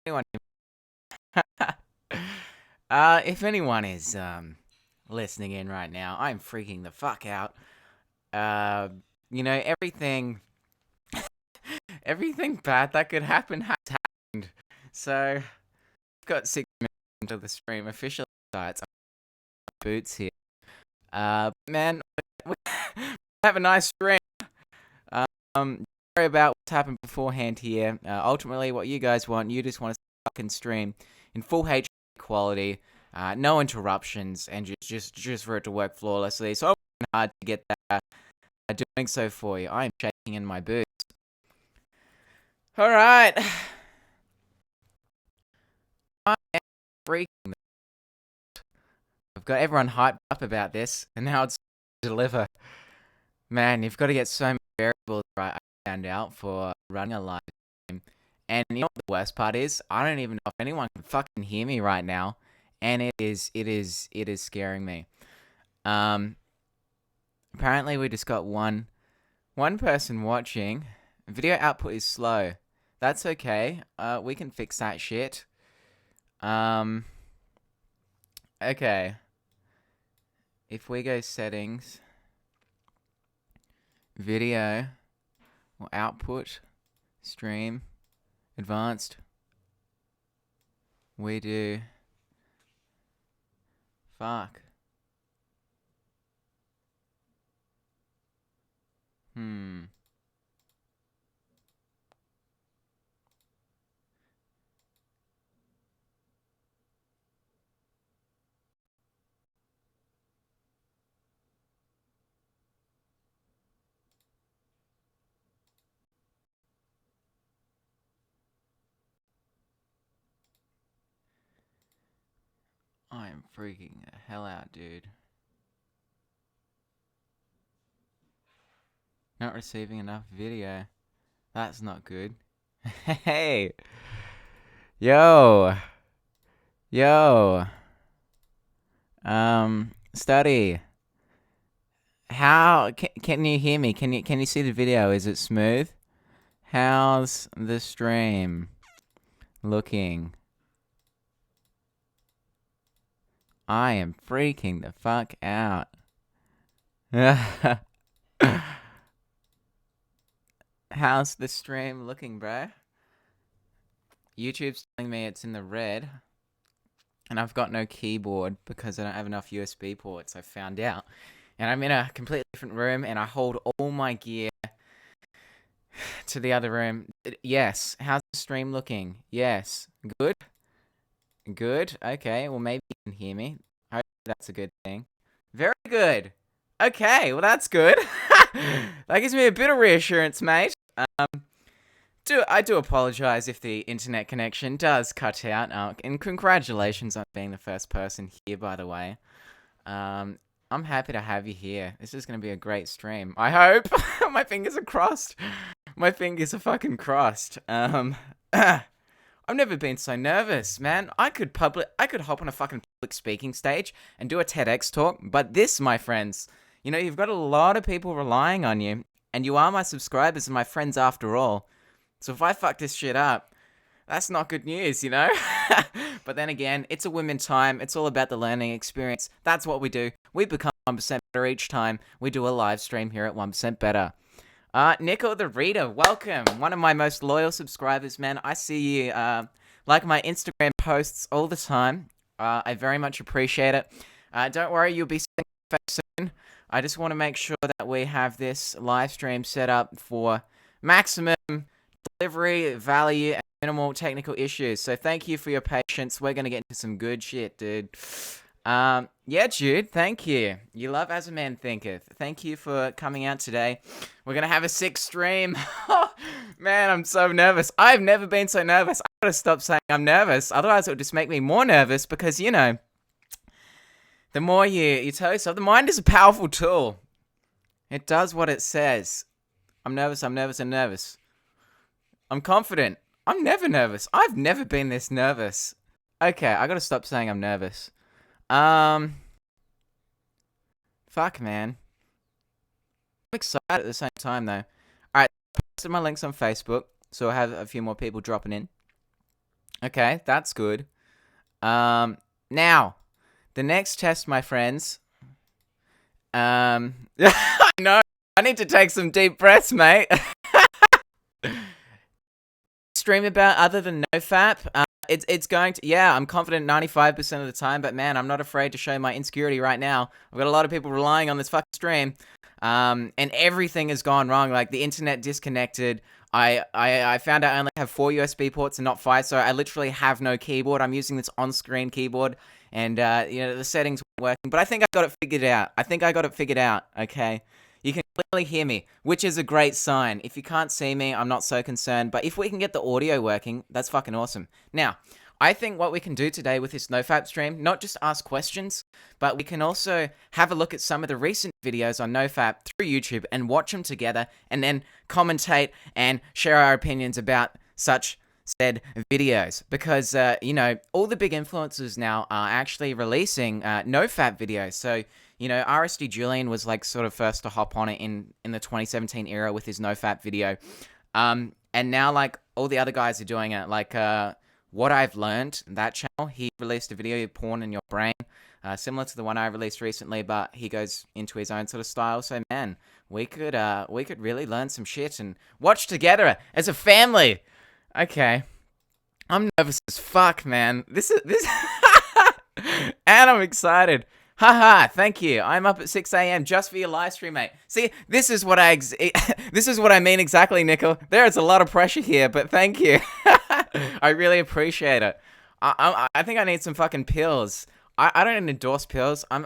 anyone, if anyone is listening in right now, I'm freaking the fuck out. Uh, everything, everything bad that could happen has happened. So, I've got 6 minutes into the stream. Officially starts. Boots here. Man, we have a nice stream. Sorry about what's happened beforehand here. Ultimately, what you guys want, you just want to fucking stream in full HD quality, no interruptions, and just for it to work flawlessly. So I'm working hard to get that. Doing so for you. I am shaking in my boots. All right. I am freaking. I've got everyone hyped up about this, and now it's deliver. Man, you've got to get so many variables right. I found out for running a live stream, and you know what the worst part is? I don't even know if anyone can fucking hear me right now, and it is scaring me. Apparently we just got one person watching. Video output is slow. That's okay. We can fix that shit. Okay. If we go settings, video or output, stream, advanced, we do. Fuck. I am freaking the hell out, dude. Not receiving enough video. That's not good. Hey! Yo! Yo! Study. How can you hear me? Can you see the video? Is it smooth? How's the stream looking? I am freaking the fuck out. How's the stream looking, bro? YouTube's telling me it's in the red. And I've got no keyboard because I don't have enough USB ports, I found out. And I'm in a completely different room and I hold all my gear to the other room. Yes. How's the stream looking? Yes. Good? Good? Okay, well maybe you can hear me. Hopefully that's a good thing. Very good. Okay, well that's good. That gives me a bit of reassurance, mate. I do apologize if the internet connection does cut out. And congratulations on being the first person here, by the way. I'm happy to have you here. This is going to be a great stream. I hope. My fingers are crossed. My fingers are fucking crossed. I've never been so nervous, man. I could hop on a fucking public speaking stage and do a TEDx talk, but this, my friends, you've got a lot of people relying on you, and you are my subscribers and my friends after all. So if I fuck this shit up, that's not good news, But then again, it's a women time. It's all about the learning experience. That's what we do. We become 1% better each time we do a live stream here at 1% Better. Nico the Reader, welcome. One of my most loyal subscribers, man. I see you like my Instagram posts all the time. I very much appreciate it. Don't worry, you'll be seeing my face soon. I just want to make sure that we have this live stream set up for maximum delivery, value, and minimal technical issues. So thank you for your patience. We're going to get into some good shit, dude. Yeah, Jude, thank you. You love As a Man Thinketh. Thank you for coming out today. We're going to have a sick stream. Man, I'm so nervous. I've never been so nervous. I gotta stop saying I'm nervous. Otherwise, it would just make me more nervous because, the more you tell yourself, the mind is a powerful tool. It does what it says. I'm nervous, I'm nervous, I'm nervous. I'm confident. I'm never nervous. I've never been this nervous. Okay, I gotta stop saying I'm nervous. Fuck, man. I'm excited at the same time, though. Alright, posted my links on Facebook, so I have a few more people dropping in. Okay, that's good. Now, the next test, my friends. I know. I need to take some deep breaths, mate. Stream about other than NoFap. It's going to, yeah, I'm confident 95% of the time, but man, I'm not afraid to show my insecurity right now. I've got a lot of people relying on this fucking stream. And everything has gone wrong. Like the internet disconnected. I found out I only have 4 USB ports and not 5, so I literally have no keyboard. I'm using this on-screen keyboard, and the settings weren't working. But I think I got it figured out. Okay, you can clearly hear me, which is a great sign. If you can't see me, I'm not so concerned. But if we can get the audio working, that's fucking awesome. Now, I think what we can do today with this NoFap stream, not just ask questions, but we can also have a look at some of the recent videos on NoFap through YouTube and watch them together and then commentate and share our opinions about such said videos. Because, all the big influencers now are actually releasing NoFap videos. So, RSD Julian was like sort of first to hop on it in the 2017 era with his NoFap video. And now like all the other guys are doing it. Like, What I've Learned, that channel, he released a video, Porn in Your Brain, similar to the one I released recently, but he goes into his own sort of style. So man, we could really learn some shit and watch together as a family. Okay. I'm nervous as fuck, man. This and I'm excited. Haha, thank you. I'm up at 6 a.m. just for your live stream, mate. See, this is what I mean exactly, Nickel. There is a lot of pressure here, but thank you. I really appreciate it. I think I need some fucking pills. I don't endorse pills. I'm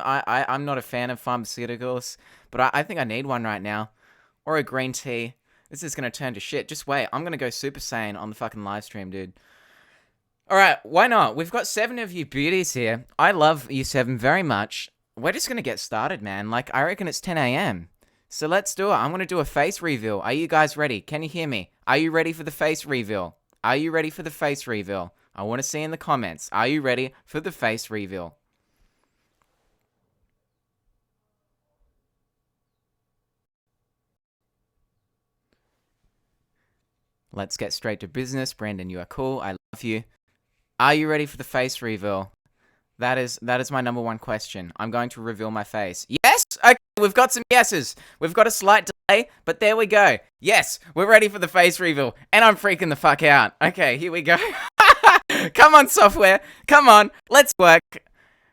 not a fan of pharmaceuticals, but I think I need one right now. Or a green tea. This is gonna turn to shit. Just wait. I'm gonna go Super Saiyan on the fucking live stream, dude. Alright, why not? We've got 7 of you beauties here. I love you 7 very much. We're just gonna get started, man. Like, I reckon it's 10 a.m. So let's do it. I'm gonna do a face reveal. Are you guys ready? Can you hear me? Are you ready for the face reveal? Are you ready for the face reveal? I want to see in the comments. Are you ready for the face reveal? Let's get straight to business. Brandon, you are cool. I love you. Are you ready for the face reveal? That is my number one question. I'm going to reveal my face. Yes? Okay, we've got some yeses. We've got a slight delay, but there we go. Yes, we're ready for the face reveal, and I'm freaking the fuck out. Okay, here we go. Come on, software. Come on. Let's work.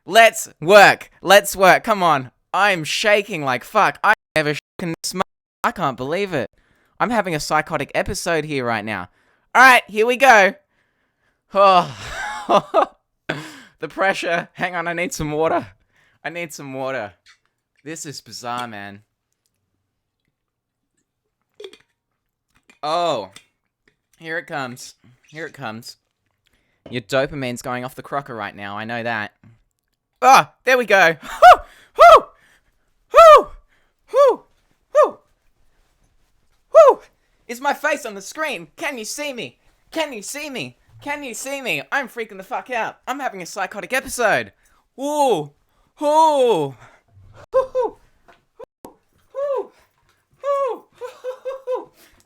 Let's work. Let's work. Come on. I'm shaking like fuck. I never shaken this much. I can't believe it. I'm having a psychotic episode here right now. All right, here we go. Oh. The pressure. Hang on, I need some water. I need some water. This is bizarre, man. Oh. Here it comes. Here it comes. Your dopamine's going off the crocker right now. I know that. Ah, there we go. Whoo! Whoo! Whoo! Whoo! Whoo! Whoo! Is my face on the screen? Can you see me? Can you see me? Can you see me? I'm freaking the fuck out. I'm having a psychotic episode. Ooh. Ooh.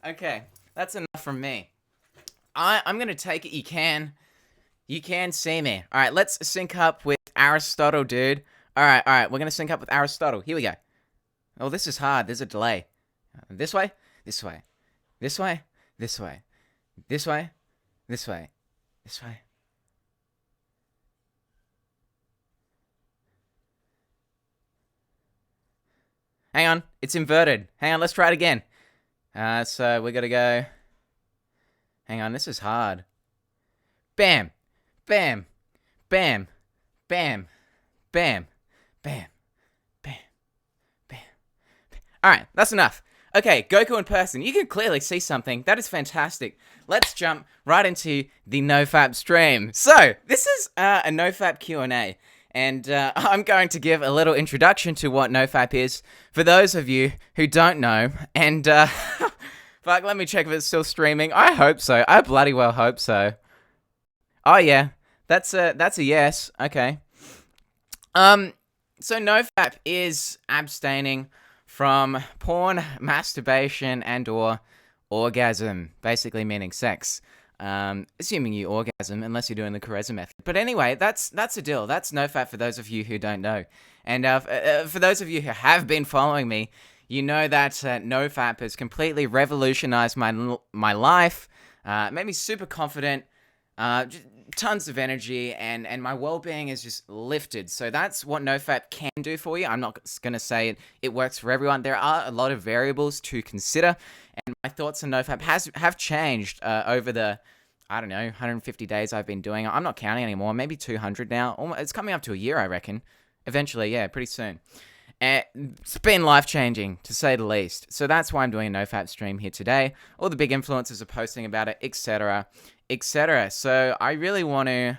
Okay, that's enough from me. I'm gonna take it. You can see me. All right, let's sync up with Aristotle, dude. All right. We're gonna sync up with Aristotle. Here we go. Oh, this is hard. There's a delay. This way. This way. This way. This way. This way. This way. This way. Hang on. It's inverted. Hang on. Let's try it again. So we gotta go. Hang on. This is hard. Bam. Bam. Bam. Bam. Bam. Bam. Bam. Bam. Alright. That's enough. Okay, Goku in person. You can clearly see something. That is fantastic. Let's jump right into the NoFap stream. So, this is a NoFap Q&A. And I'm going to give a little introduction to what NoFap is for those of you who don't know. And, fuck, let me check if it's still streaming. I hope so. I bloody well hope so. Oh, yeah. That's a yes. Okay. So NoFap is abstaining from porn, masturbation, and or orgasm, basically meaning sex. Assuming you orgasm, unless you're doing the Carezza method. But anyway, that's a deal. That's NoFap for those of you who don't know. And for those of you who have been following me, you know that NoFap has completely revolutionized my life, made me super confident, tons of energy, and my well-being is just lifted. So that's what NoFap can do for you. I'm not going to say it works for everyone. There are a lot of variables to consider, and my thoughts on NoFap have changed over the, I don't know, 150 days I've been doing it. I'm not counting anymore. Maybe 200 now. It's coming up to a year, I reckon. Eventually, yeah, pretty soon. It's been life-changing, to say the least. So that's why I'm doing a NoFap stream here today. All the big influencers are posting about it, etc., etc. So I really want to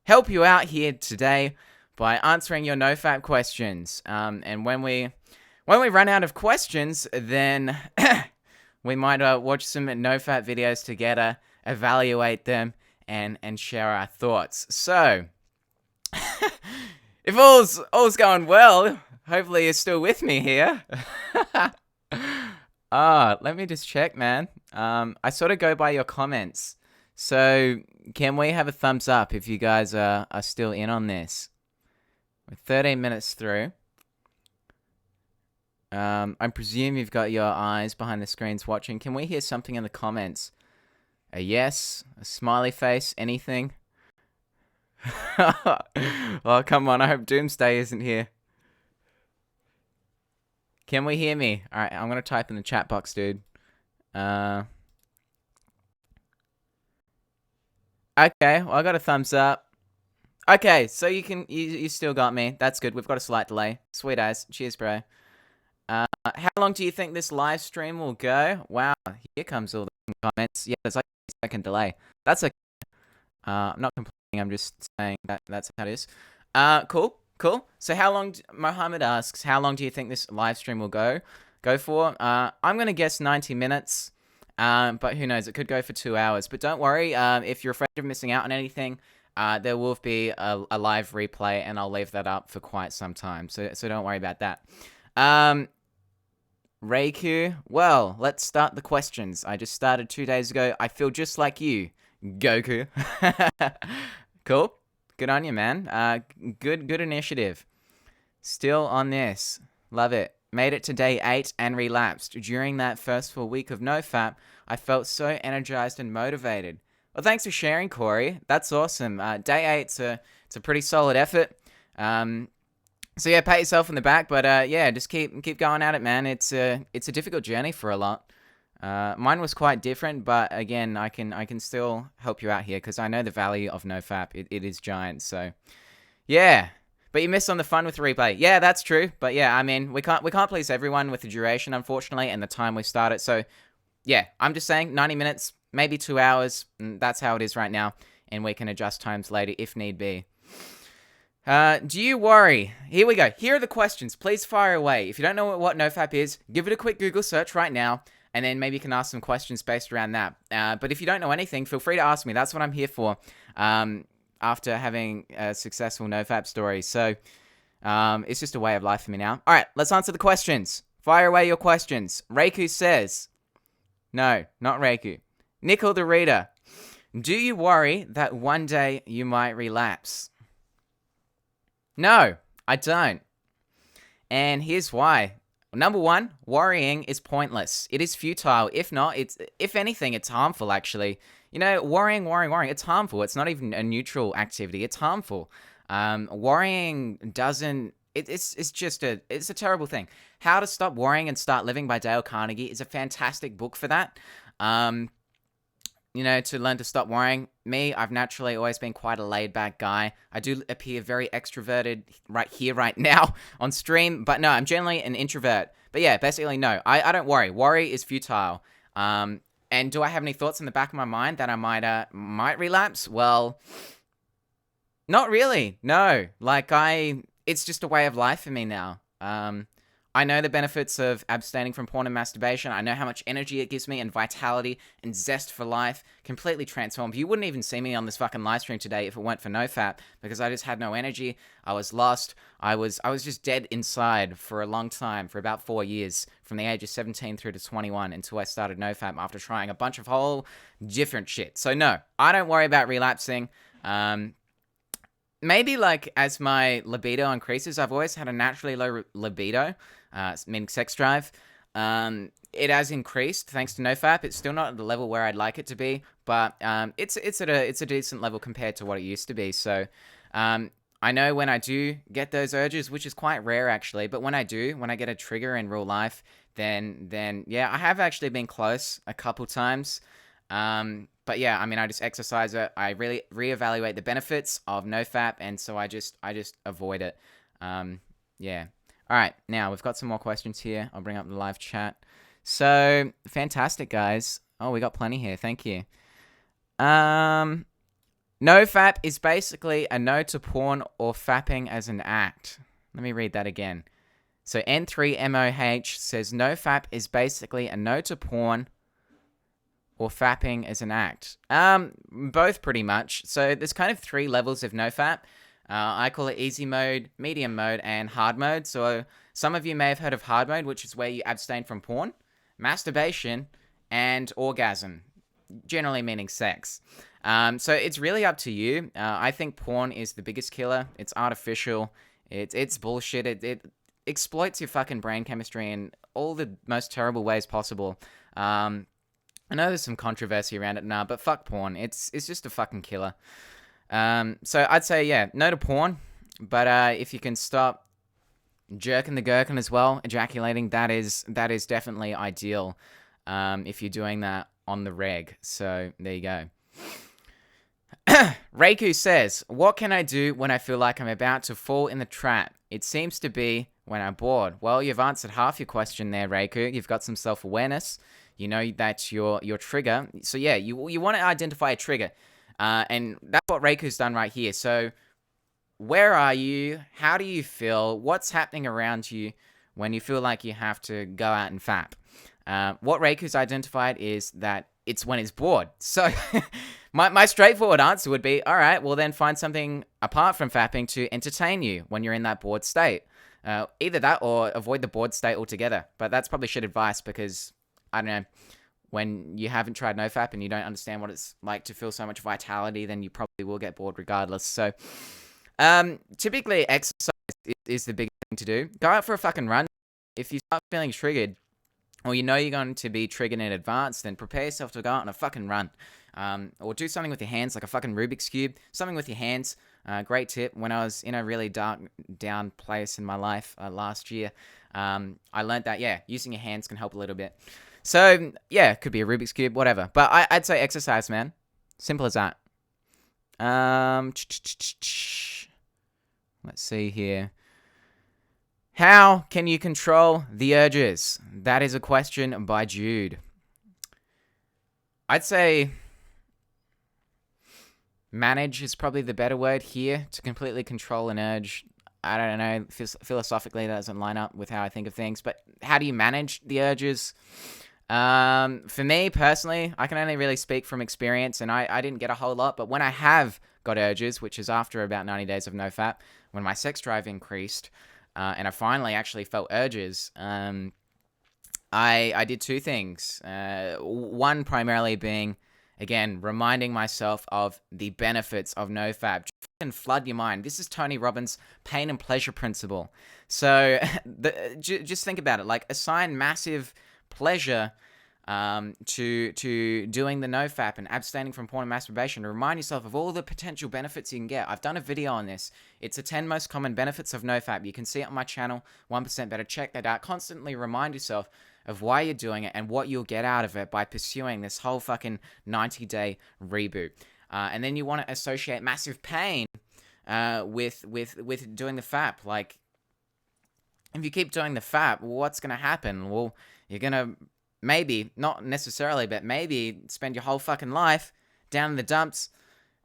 help you out here today by answering your NoFap questions. And when we run out of questions, then we might watch some NoFap videos together, evaluate them, and share our thoughts. So if all's going well, hopefully you're still with me here. Let me just check, man. I sort of go by your comments. So can we have a thumbs up if you guys are still in on this? We're 13 minutes through. I presume you've got your eyes behind the screens watching. Can we hear something in the comments? A yes? A smiley face? Anything? Oh, come on. I hope Doomsday isn't here. Can we hear me? All right, I'm going to type in the chat box, dude. Okay, well, I got a thumbs up. Okay, so you still got me. That's good. We've got a slight delay. Sweet as. Cheers, bro. How long do you think this live stream will go? Wow, here comes all the comments. Yeah, there's like a second delay. That's okay. I'm not complaining. I'm just saying that's how it is. Cool. So how long, Mohammed asks, how long do you think this live stream will go for? I'm going to guess 90 minutes. But who knows? It could go for 2 hours. But don't worry. If you're afraid of missing out on anything, there will be a live replay, and I'll leave that up for quite some time. So don't worry about that. Reiku, well, let's start the questions. I just started 2 days ago. I feel just like you, Goku. Cool. Good on you, man. Good initiative. Still on this. Love it. Made it to day 8 and relapsed. During that first full week of NoFap, I felt so energized and motivated. Well, thanks for sharing, Corey. That's awesome. Day 8's it's a pretty solid effort. So yeah, pat yourself on the back, but yeah, just keep going at it, man. It's a difficult journey for a lot. Mine was quite different, but again, I can still help you out here because I know the value of NoFap. It is giant. So yeah, but you missed on the fun with replay. Yeah, that's true. But yeah, I mean, we can't please everyone with the duration, unfortunately, and the time we started. So yeah, I'm just saying 90 minutes, maybe 2 hours. That's how it is right now, and we can adjust times later if need be. Do you worry? Here we go. Here are the questions. Please fire away. If you don't know what NoFap is, give it a quick Google search right now, and then maybe you can ask some questions based around that. But if you don't know anything, feel free to ask me. That's what I'm here for. After having a successful NoFap story. So, it's just a way of life for me now. All right, let's answer the questions. Fire away your questions. Reiku says, no, not Reiku. Nickel the Reader, do you worry that one day you might relapse? No, I don't. And here's why. Number one, worrying is pointless. It is futile. If anything, it's harmful, actually. You know, worrying, it's harmful. It's not even a neutral activity. It's harmful. Worrying doesn't... It's a terrible thing. How to Stop Worrying and Start Living by Dale Carnegie is a fantastic book for that. You know, to learn to stop worrying. Me, I've naturally always been quite a laid-back guy. I do appear very extroverted right here, right now, on stream. But no, I'm generally an introvert. But yeah, basically, no. I don't worry. Worry is futile. And do I have any thoughts in the back of my mind that I might relapse? Well, not really. No. Like, it's just a way of life for me now. I know the benefits of abstaining from porn and masturbation. I know how much energy it gives me and vitality and zest for life. Completely transformed. You wouldn't even see me on this fucking live stream today if it weren't for NoFap, because I just had no energy. I was lost. I was just dead inside for a long time, for about 4 years, from the age of 17 through to 21, until I started NoFap after trying a bunch of whole different shit. So no, I don't worry about relapsing. Maybe like as my libido increases, I've always had a naturally low libido, meaning sex drive. It has increased thanks to NoFap. It's still not at the level where I'd like it to be, but it's at a decent level compared to what it used to be. So I know when I do get those urges, which is quite rare actually, but when I get a trigger in real life, then yeah, I have actually been close a couple times. But yeah, I mean, I just exercise it. I really reevaluate the benefits of NoFap, and so I just avoid it. Yeah. All right, now we've got some more questions here. I'll bring up the live chat. So fantastic, guys. Oh, we got plenty here. Thank you. NoFap is basically a no to porn or fapping as an act. Let me read that again. So N3MOH says NoFap is basically a no to porn or fapping as an act. Both pretty much. So there's kind of 3 levels of NoFap. I call it easy mode, medium mode, and hard mode. So some of you may have heard of hard mode, which is where you abstain from porn, masturbation, and orgasm, generally meaning sex. So it's really up to you. I think porn is the biggest killer. It's artificial. It's bullshit. It exploits your fucking brain chemistry in all the most terrible ways possible. I know there's some controversy around it now, but fuck porn. It's just a fucking killer. So I'd say, yeah, no to porn, but if you can stop jerking the gherkin as well, ejaculating, that is definitely ideal, if you're doing that on the reg. So there you go. Reiku says, what can I do when I feel like I'm about to fall in the trap? It seems to be when I'm bored. Well, you've answered half your question there, Reiku. You've got some self-awareness. You know that's your trigger. So yeah, you want to identify a trigger. And that's what Reiku's done right here. So where are you? How do you feel? What's happening around you when you feel like you have to go out and fap? What Reiku's identified is that it's when he's bored. So my straightforward answer would be, all right, well then find something apart from fapping to entertain you when you're in that bored state. Either that or avoid the bored state altogether. But that's probably shit advice because, I don't know, when you haven't tried NoFap and you don't understand what it's like to feel so much vitality, then you probably will get bored regardless. So typically exercise is the big thing to do. Go out for a fucking run. If you start feeling triggered, or you know you're going to be triggered in advance, then prepare yourself to go out on a fucking run. Or do something with your hands, like a fucking Rubik's Cube. Something with your hands. Great tip. When I was in a really dark, down place in my life last year, I learned that, yeah, using your hands can help a little bit. So, yeah, it could be a Rubik's Cube, whatever. But I'd say exercise, man. Simple as that. Let's see here. How can you control the urges? That is a question by Jude. I'd say manage is probably the better word here. To completely control an urge, I don't know, philosophically that doesn't line up with how I think of things. But how do you manage the urges? For me personally, I can only really speak from experience, and I didn't get a whole lot, but when I have got urges, which is after about 90 days of NoFap, when my sex drive increased, and I finally actually felt urges, I did 2 things. One primarily being, again, reminding myself of the benefits of NoFap. Just flood your mind. This is Tony Robbins' pain and pleasure principle. So just think about it. Like, assign massive pleasure to doing the NoFap and abstaining from porn and masturbation. Remind yourself of all the potential benefits you can get. I've done a video on this. It's the 10 most common benefits of NoFap. You can see it on my channel, 1% Better. Check that out. Constantly remind yourself of why you're doing it and what you'll get out of it by pursuing this whole fucking 90-day reboot. And then you want to associate massive pain with doing the FAP. Like, if you keep doing the FAP, what's going to happen? Well, you're going to maybe, not necessarily, but maybe spend your whole fucking life down in the dumps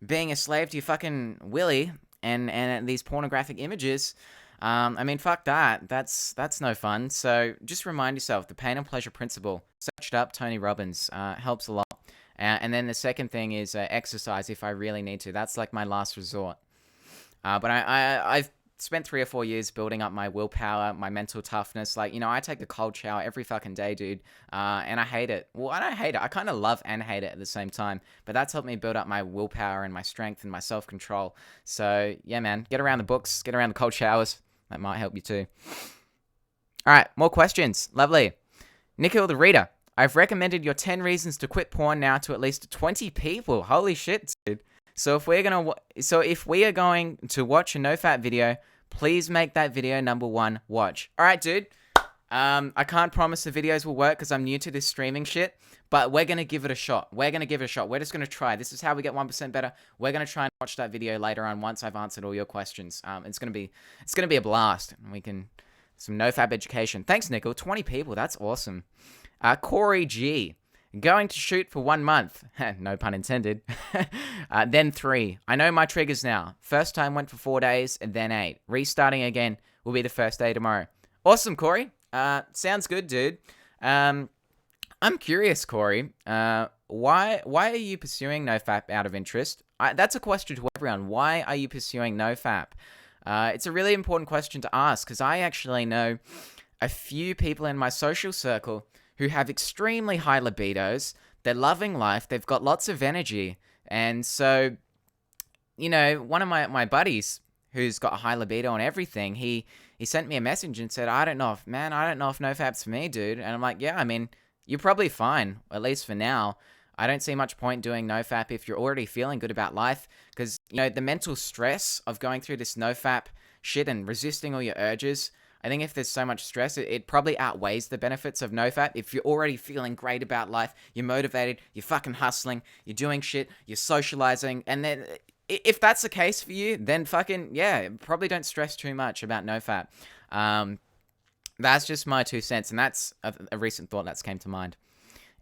being a slave to your fucking willy and these pornographic images. I mean, fuck that. That's no fun. So just remind yourself the pain and pleasure principle. Search it up, Tony Robbins. Helps a lot. And then the second thing is exercise if I really need to. That's like my last resort. But I've spent 3 or 4 years building up my willpower, my mental toughness. Like, I take a cold shower every fucking day, dude. And I hate it. Well, I don't hate it. I kind of love and hate it at the same time. But that's helped me build up my willpower and my strength and my self-control. So, yeah, man. Get around the books. Get around the cold showers. That might help you too. All right, more questions. Lovely. Nikhil the Reader. I've recommended your 10 reasons to quit porn now to at least 20 people. Holy shit, dude. So if we are going to watch a NoFap video, please make that video number 1 watch. All right, dude. I can't promise the videos will work because I'm new to this streaming shit, but we're going to give it a shot. We're just going to try. This is how we get 1% better. We're going to try and watch that video later on once I've answered all your questions. It's going to be a blast. We can some NoFap education. Thanks, Nickel. 20 people. That's awesome. Corey G. Going to shoot for 1 month. No pun intended. Then 3. I know my triggers now. First time went for 4 days, and then 8. Restarting again will be the first day tomorrow. Awesome, Corey. Sounds good, dude. I'm curious, Corey. Why are you pursuing NoFap out of interest? That's a question to everyone. Why are you pursuing NoFap? It's a really important question to ask because I actually know a few people in my social circle who have extremely high libidos. They're loving life. They've got lots of energy. And so, one of my buddies who's got a high libido on everything, he sent me a message and said, I don't know if NoFap's for me, dude. And I'm like, yeah, I mean, you're probably fine, at least for now. I don't see much point doing NoFap if you're already feeling good about life. Because, the mental stress of going through this NoFap shit and resisting all your urges, I think if there's so much stress, it probably outweighs the benefits of NoFap. If you're already feeling great about life, you're motivated, you're fucking hustling, you're doing shit, you're socializing, and then if that's the case for you, then fucking, yeah, probably don't stress too much about NoFap. That's just my 2 cents, and that's a recent thought that's came to mind.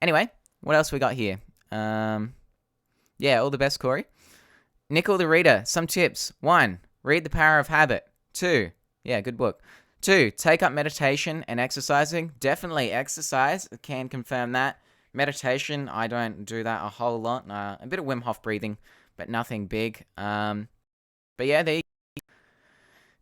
Anyway, what else we got here? Yeah, all the best, Corey. Nickel the Reader, some tips. 1, read The Power of Habit. 2, yeah, good book. 2, take up meditation and exercising. Definitely exercise. Can confirm that. Meditation, I don't do that a whole lot. A bit of Wim Hof breathing, but nothing big. But yeah, there you go.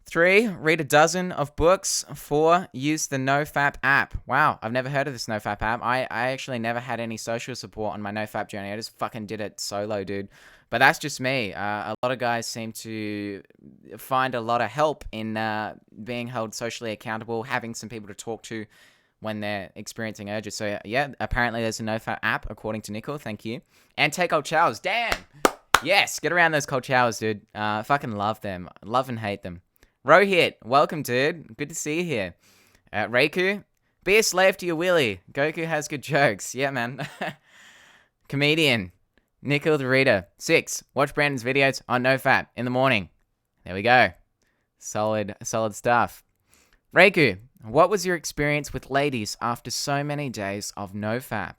3, read a dozen of books. 4, use the NoFap app. Wow, I've never heard of this NoFap app. I actually never had any social support on my NoFap journey. I just fucking did it solo, dude. But that's just me. A lot of guys seem to find a lot of help in being held socially accountable, having some people to talk to when they're experiencing urges. So yeah, apparently there's a NoFap app, according to Nicole. Thank you. And take cold showers. Damn! Yes, get around those cold showers, dude. Fucking love them. Love and hate them. Rohit, welcome, dude. Good to see you here. Reiku, be a slave to your willy. Goku has good jokes. Yeah, man. Comedian. Nickel the Reader. 6, watch Brandon's videos on NoFap in the morning. There we go. Solid stuff. Reiku, what was your experience with ladies after so many days of NoFap?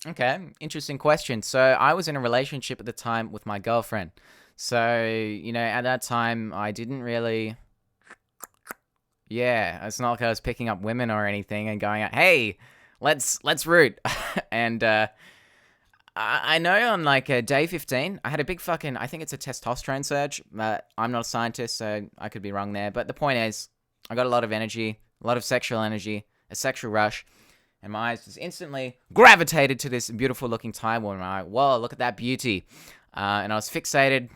Okay, interesting question. So I was in a relationship at the time with my girlfriend. So, at that time, I didn't really... Yeah, it's not like I was picking up women or anything and going out, hey, let's root. And I know on like day 15, I had a big fucking, I think it's a testosterone surge. I'm not a scientist, so I could be wrong there. But the point is, I got a lot of energy, a lot of sexual energy, a sexual rush. And my eyes just instantly gravitated to this beautiful looking Thai woman. I'm like, whoa, look at that beauty. And I was fixated,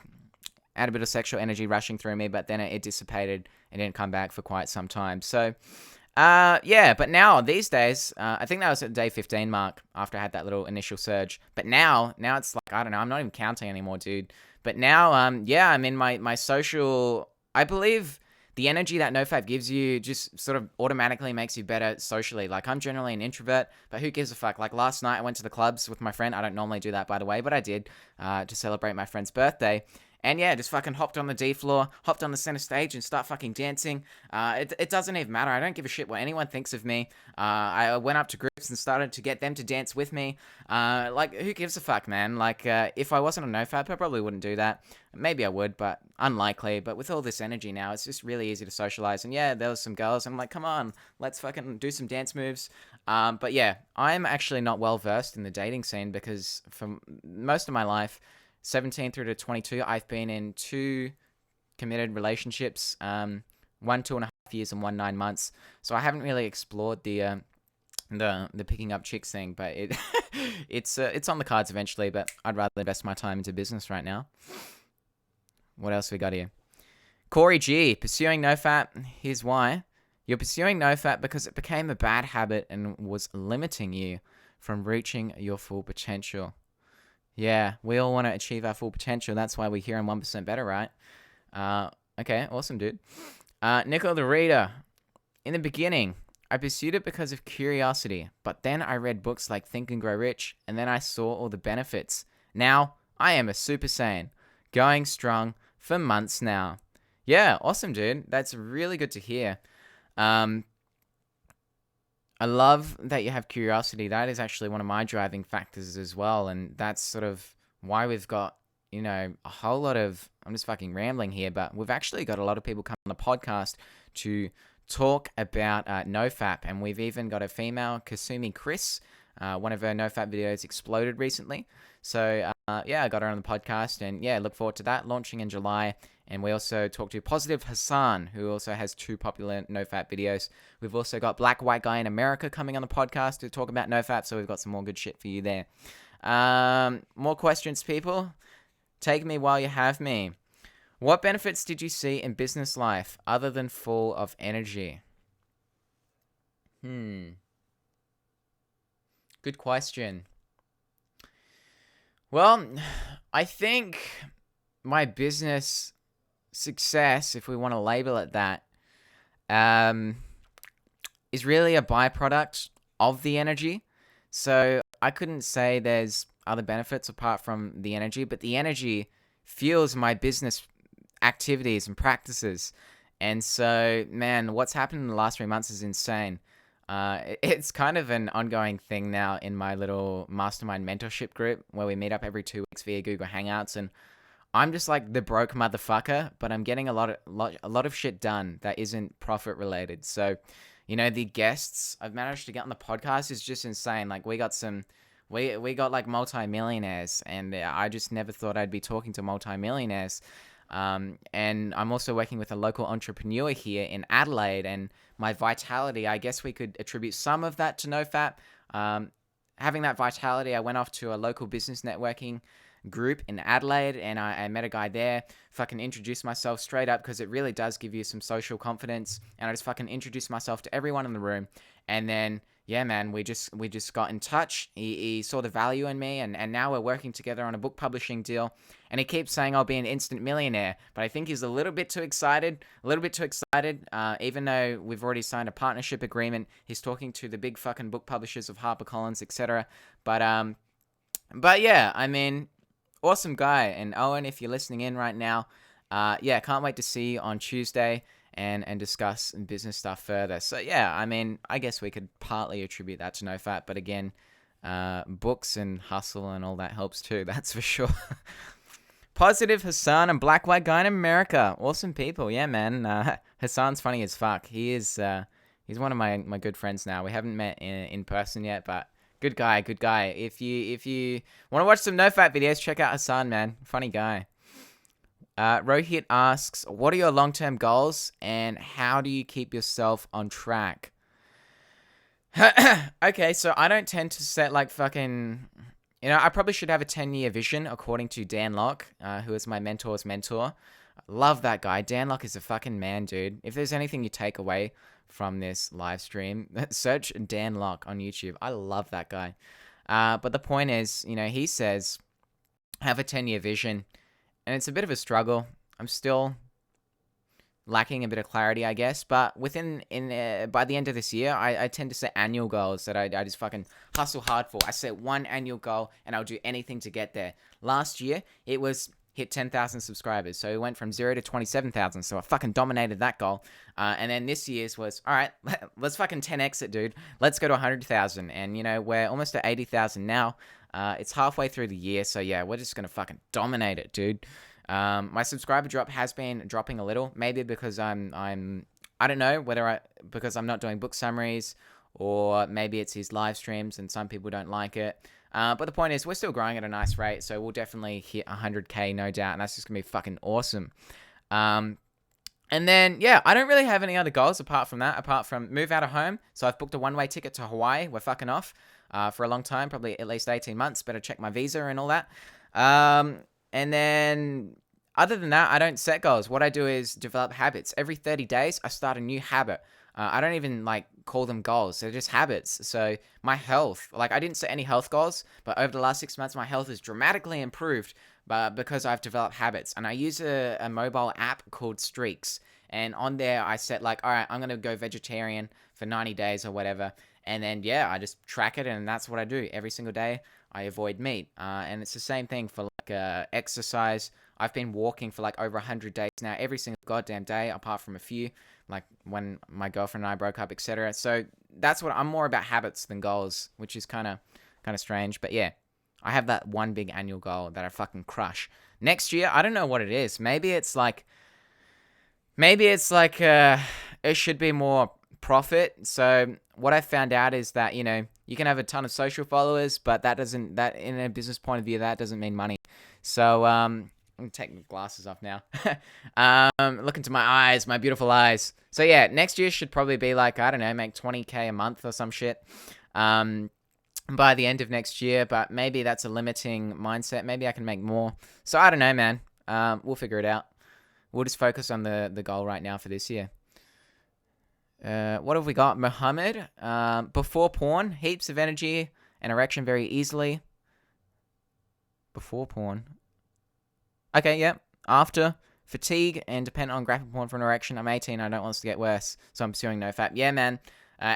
had a bit of sexual energy rushing through me, but then it dissipated and didn't come back for quite some time. So, yeah, but now, these days, I think that was at day 15 mark after I had that little initial surge. But now it's like, I don't know, I'm not even counting anymore, dude. But now, yeah, I mean, my social, I believe the energy that NoFap gives you just sort of automatically makes you better socially. Like, I'm generally an introvert, but who gives a fuck? Like, last night I went to the clubs with my friend. I don't normally do that, by the way, but I did to celebrate my friend's birthday. And yeah, just fucking hopped on the D floor, hopped on the center stage, and start fucking dancing. It doesn't even matter. I don't give a shit what anyone thinks of me. I went up to groups and started to get them to dance with me. Like, who gives a fuck, man? Like, if I wasn't a NoFap, I probably wouldn't do that. Maybe I would, but unlikely. But with all this energy now, it's just really easy to socialize. And yeah, there was some girls. I'm like, come on, let's fucking do some dance moves. But yeah, I'm actually not well versed in the dating scene because for most of my life, 17 through to 22, I've been in 2 committed relationships, 1 2.5 years and 1 9 months. So I haven't really explored the picking up chicks thing, but it's on the cards eventually. But I'd rather invest my time into business right now. What else we got here? Corey G, pursuing NoFap. Here's why. You're pursuing NoFap because it became a bad habit and was limiting you from reaching your full potential. Yeah, we all want to achieve our full potential. That's why we're here on 1% Better, right? Okay, awesome, dude. Nickel the Reader. In the beginning, I pursued it because of curiosity, but then I read books like Think and Grow Rich, and then I saw all the benefits. Now, I am a Super Saiyan, going strong for months now. Yeah, awesome, dude. That's really good to hear. I love that you have curiosity. That is actually one of my driving factors as well. And that's sort of why we've got, a whole lot of, I'm just fucking rambling here, but we've actually got a lot of people come on the podcast to talk about NoFap. And we've even got a female, Kasumi Chris. One of her NoFap videos exploded recently. So, yeah, I got her on the podcast. And yeah, look forward to that launching in July. And we also talked to Positive Hassan, who also has 2 popular NoFap videos. We've also got Black White Guy in America coming on the podcast to talk about NoFap, so we've got some more good shit for you there. More questions, people. Take me while you have me. What benefits did you see in business life other than full of energy? Good question. Well, I think my business success, if we want to label it that, is really a byproduct of the energy. So I couldn't say there's other benefits apart from the energy, but the energy fuels my business activities and practices. And so, man, what's happened in the last 3 months is insane. It's kind of an ongoing thing now in my little mastermind mentorship group where we meet up every 2 weeks via Google Hangouts, and I'm just like the broke motherfucker, but I'm getting a lot of shit done that isn't profit related. So, the guests I've managed to get on the podcast is just insane. Like we got like multimillionaires, and I just never thought I'd be talking to multimillionaires. And I'm also working with a local entrepreneur here in Adelaide, and my vitality, I guess we could attribute some of that to NoFap. Having that vitality, I went off to a local business networking group in Adelaide, and I met a guy there. Fucking introduced myself straight up because it really does give you some social confidence, and I just fucking introduced myself to everyone in the room. And then yeah, man, we just got in touch. He saw the value in me, and now we're working together on a book publishing deal. And he keeps saying I'll be an instant millionaire, but I think he's a little bit too excited. Even though we've already signed a partnership agreement. He's talking to the big fucking book publishers of HarperCollins, etc. But yeah, I mean, awesome guy. And Owen, if you're listening in right now, yeah, can't wait to see you on Tuesday and discuss business stuff further. So yeah, I mean, I guess we could partly attribute that to NoFap, but again, books and hustle and all that helps too, that's for sure. Positive Hassan and Black White Guy in America. Awesome people. Yeah, man. Hassan's funny as fuck. He's one of my good friends now. We haven't met in person yet, but good guy. If you want to watch some NoFap videos, check out Hassan, man. Funny guy. Rohit asks, what are your long-term goals and how do you keep yourself on track? Okay, so I don't tend to set like fucking... I probably should have a 10-year vision according to Dan Locke, who is my mentor's mentor. Love that guy. Dan Locke is a fucking man, dude. If there's anything you take away from this live stream, search Dan Locke on YouTube. I love that guy. But the point is, he says, have a 10-year vision. And it's a bit of a struggle. I'm still lacking a bit of clarity, I guess. But by the end of this year, I tend to set annual goals that I just fucking hustle hard for. I set one annual goal and I'll do anything to get there. Last year, it was hit 10,000 subscribers. So we went from 0 to 27,000. So I fucking dominated that goal. And then this year's was, all right, let's fucking 10x it, dude. Let's go to 100,000. And, you know, we're almost at 80,000 now. It's halfway through the year. So, yeah, we're just going to fucking dominate it, dude. My subscriber drop has been dropping a little. Maybe because I don't know, because I'm not doing book summaries, or maybe it's his live streams and some people don't like it. But the point is, we're still growing at a nice rate, so we'll definitely hit 100K, no doubt, and that's just going to be fucking awesome. And then, yeah, I don't really have any other goals apart from move out of home. So I've booked a one-way ticket to Hawaii. We're fucking off for a long time, probably at least 18 months. Better check my visa and all that. And then, other than that, I don't set goals. What I do is develop habits. Every 30 days, I start a new habit. I don't even call them goals. They're just habits. So my health, I didn't set any health goals, but over the last 6 months, my health has dramatically improved because I've developed habits. And I use a mobile app called Streaks. And on there, I set all right, I'm going to go vegetarian for 90 days or whatever. And then, yeah, I just track it, and that's what I do. Every single day, I avoid meat. And it's the same thing for exercise. I've been walking for over 100 days now, every single goddamn day, apart from a few, when my girlfriend and I broke up, etc. So that's what I'm more about, habits than goals, which is kind of strange. But yeah, I have that one big annual goal that I fucking crush. Next year, I don't know what it is. Maybe it's it should be more profit. So what I found out is that, you know, you can have a ton of social followers, but that in a business point of view, that doesn't mean money. So I'm gonna take my glasses off now. Look into my eyes, my beautiful eyes. So yeah, next year should probably be I don't know, make 20K a month or some shit. By the end of next year, but maybe that's a limiting mindset. Maybe I can make more. So I don't know, man. We'll figure it out. We'll just focus on the goal right now for this year. What have we got? Muhammad. Before porn, heaps of energy and erection very easily. Before porn. Okay, yeah. After, fatigue and depend on graphic porn for an erection. I'm 18. I don't want this to get worse, so I'm pursuing NoFap. Yeah, man.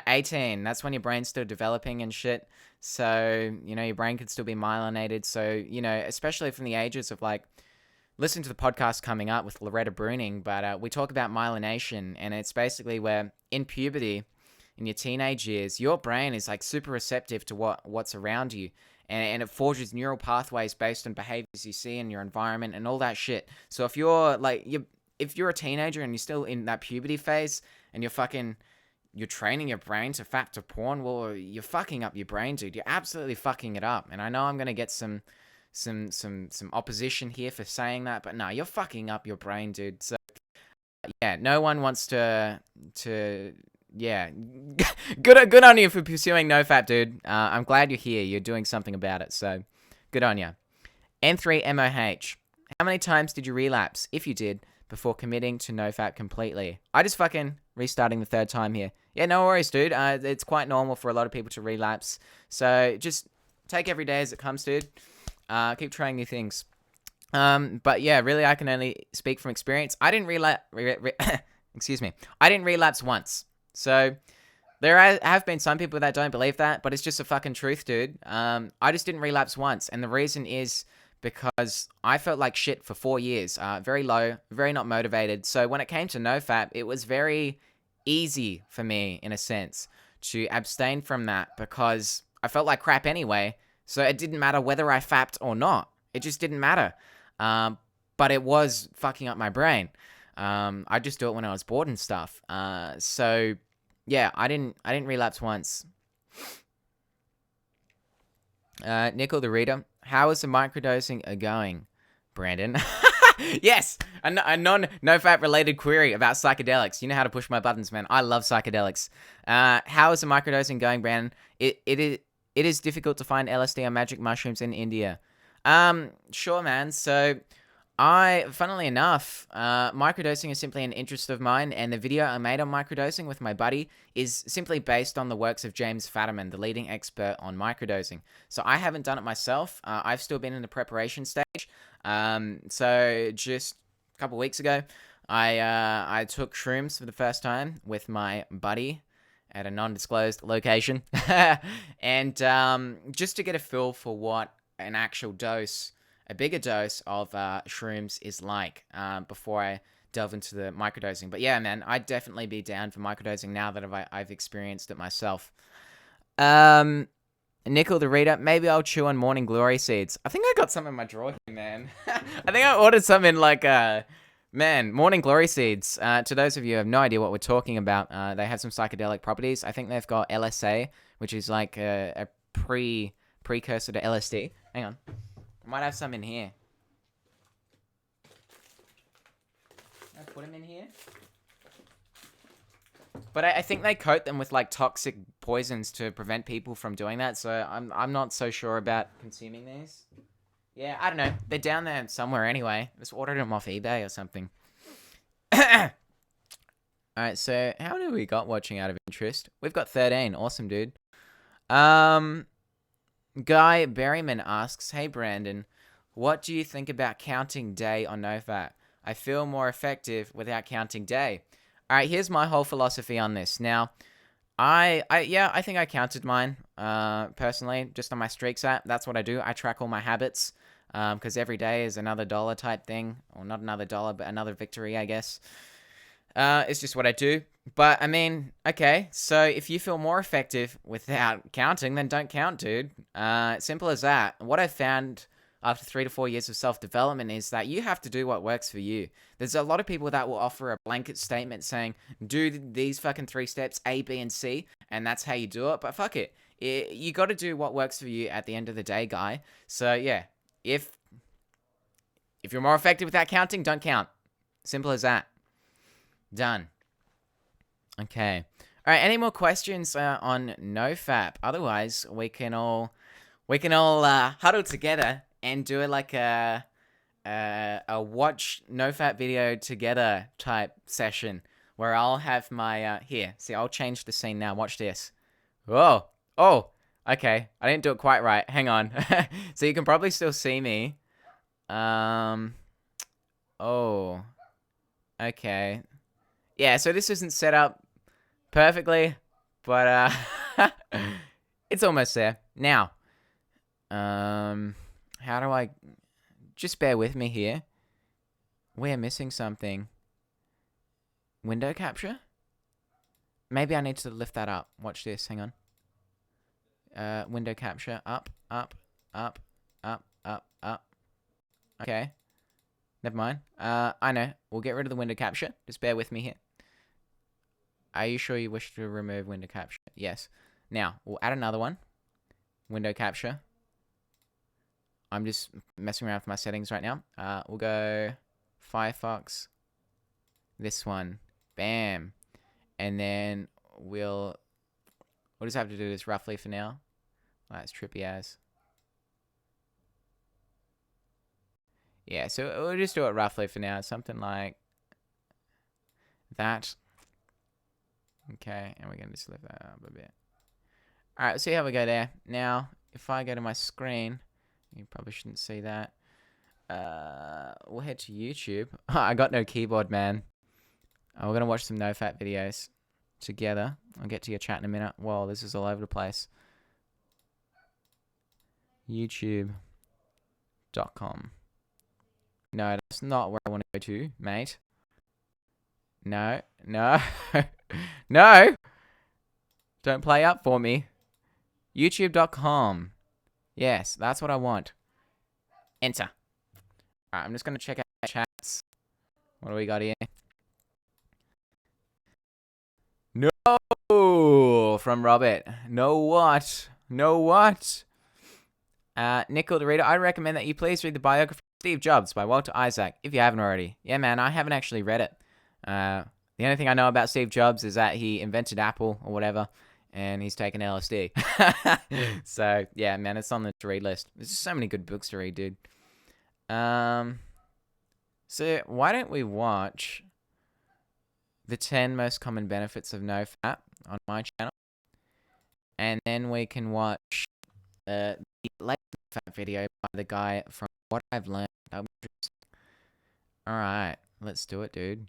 18. That's when your brain's still developing and shit. So, you know, your brain could still be myelinated. So, you know, especially from the ages of listen to the podcast coming up with Loretta Bruning, but we talk about myelination, and it's basically where in puberty, in your teenage years, your brain is super receptive to what's around you, and it forges neural pathways based on behaviors you see in your environment and all that shit. So if you're if you're a teenager and you're still in that puberty phase and you're training your brain to fap to porn, well, you're fucking up your brain, dude. You're absolutely fucking it up. And I know I'm gonna get some opposition here for saying that, but no, you're fucking up your brain, dude. So yeah, no one wants to yeah. good on you for pursuing NoFap, dude. I'm glad you're here. You're doing something about it, so good on you. N3MOH. How many times did you relapse, if you did, before committing to NoFap completely? I just fucking restarting the third time here. Yeah, no worries, dude. It's quite normal for a lot of people to relapse. So just take every day as it comes, dude. Keep trying new things. But yeah, really, I can only speak from experience. I didn't relapse. Excuse me. I didn't relapse once. So there have been some people that don't believe that, but it's just a fucking truth, dude. I just didn't relapse once, and the reason is because I felt like shit for 4 years. Very low, very not motivated. So when it came to NoFap, it was very easy for me, in a sense, to abstain from that because I felt like crap anyway. So it didn't matter whether I fapped or not. It just didn't matter. But it was fucking up my brain. I just do it when I was bored and stuff. So yeah, I didn't relapse once. Nickel the Reader. How is the microdosing going, Brandon? Yes, a non-NoFap related query about psychedelics. You know how to push my buttons, man. I love psychedelics. How is the microdosing going, Brandon? It is difficult to find LSD or magic mushrooms in India. Sure, man. So funnily enough, microdosing is simply an interest of mine, and the video I made on microdosing with my buddy is simply based on the works of James Fadiman, the leading expert on microdosing. So I haven't done it myself. I've still been in the preparation stage. So just a couple weeks ago, I took shrooms for the first time with my buddy at a non-disclosed location, and just to get a feel for what an actual dose a bigger dose of shrooms is like before I delve into the microdosing. But yeah, man, I'd definitely be down for microdosing now that I've experienced it myself. Nickel the Reader, maybe I'll chew on morning glory seeds. I think I got some in my drawer here, man. I think I ordered some in like man, morning glory seeds. To those of you who have no idea what we're talking about, they have some psychedelic properties. I think they've got LSA, which is like a precursor to LSD. Hang on. I might have some in here. Can I put them in here? But I think they coat them with like toxic poisons to prevent people from doing that. So I'm not so sure about consuming these. Yeah, I don't know. They're down there somewhere anyway. Just ordered them off eBay or something. Alright, so how many have we got watching out of interest? We've got 13. Awesome, dude. Guy Berryman asks, hey Brandon, what do you think about counting day on NoFap? I feel more effective without counting day. Alright, here's my whole philosophy on this. Now, I think I counted mine, personally, just on my Streaks app. That's what I do. I track all my habits, because every day is another dollar type thing. Or not another dollar, but another victory, I guess. It's just what I do. But, I mean, okay, so if you feel more effective without counting, then don't count, dude. Simple as that. What I've found after 3 to 4 years of self-development is that you have to do what works for you. There's a lot of people that will offer a blanket statement saying, do these fucking 3 steps, A, B, and C, and that's how you do it. But fuck it. You got to do what works for you at the end of the day, guy. So, yeah, if you're more effective without counting, don't count. Simple as that. Done. Okay. All right, any more questions on NoFap? Otherwise, we can all huddle together and do it like a watch NoFap video together type session where I'll have my here. See, I'll change the scene now. Watch this. Oh, okay. I didn't do it quite right. Hang on. So you can probably still see me. Oh, okay. Yeah. So this isn't set up perfectly, but it's almost there now. How do I... Just bear with me here. We're missing something. Window capture? Maybe I need to lift that up. Watch this. Hang on. Window capture. Up, up, up, up, up, up. Okay. Never mind. I know. We'll get rid of the window capture. Just bear with me here. Are you sure you wish to remove window capture? Yes. Now, we'll add another one. Window capture. I'm just messing around with my settings right now. We'll go Firefox. This one. Bam. And then we'll just have to do this roughly for now. That's trippy as. Yeah, so we'll just do it roughly for now. Something like that. Okay, and we're going to just lift that up a bit. Alright, let's see how we go there. Now, if I go to my screen... You probably shouldn't see that. We'll head to YouTube. I got no keyboard, man. We're going to watch some NoFap videos together. I'll get to your chat in a minute. Whoa, this is all over the place. YouTube.com. No, that's not where I want to go to, mate. No. No. Don't play up for me. YouTube.com. Yes, that's what I want. Enter. Alright, I'm just going to check out chats. What do we got here? No! From Robert. No what? No what? Nickel the Reader, I recommend that you please read the biography of Steve Jobs by Walter Isaac, if you haven't already. Yeah, man, I haven't actually read it. The only thing I know about Steve Jobs is that he invented Apple or whatever. And he's taken LSD. So, yeah, man, it's on the to-read list. There's just so many good books to read, dude. So, why don't we watch the 10 most common benefits of NoFap on my channel? And then we can watch the latest NoFap video by the guy from What I've Learned. Alright, let's do it, dude.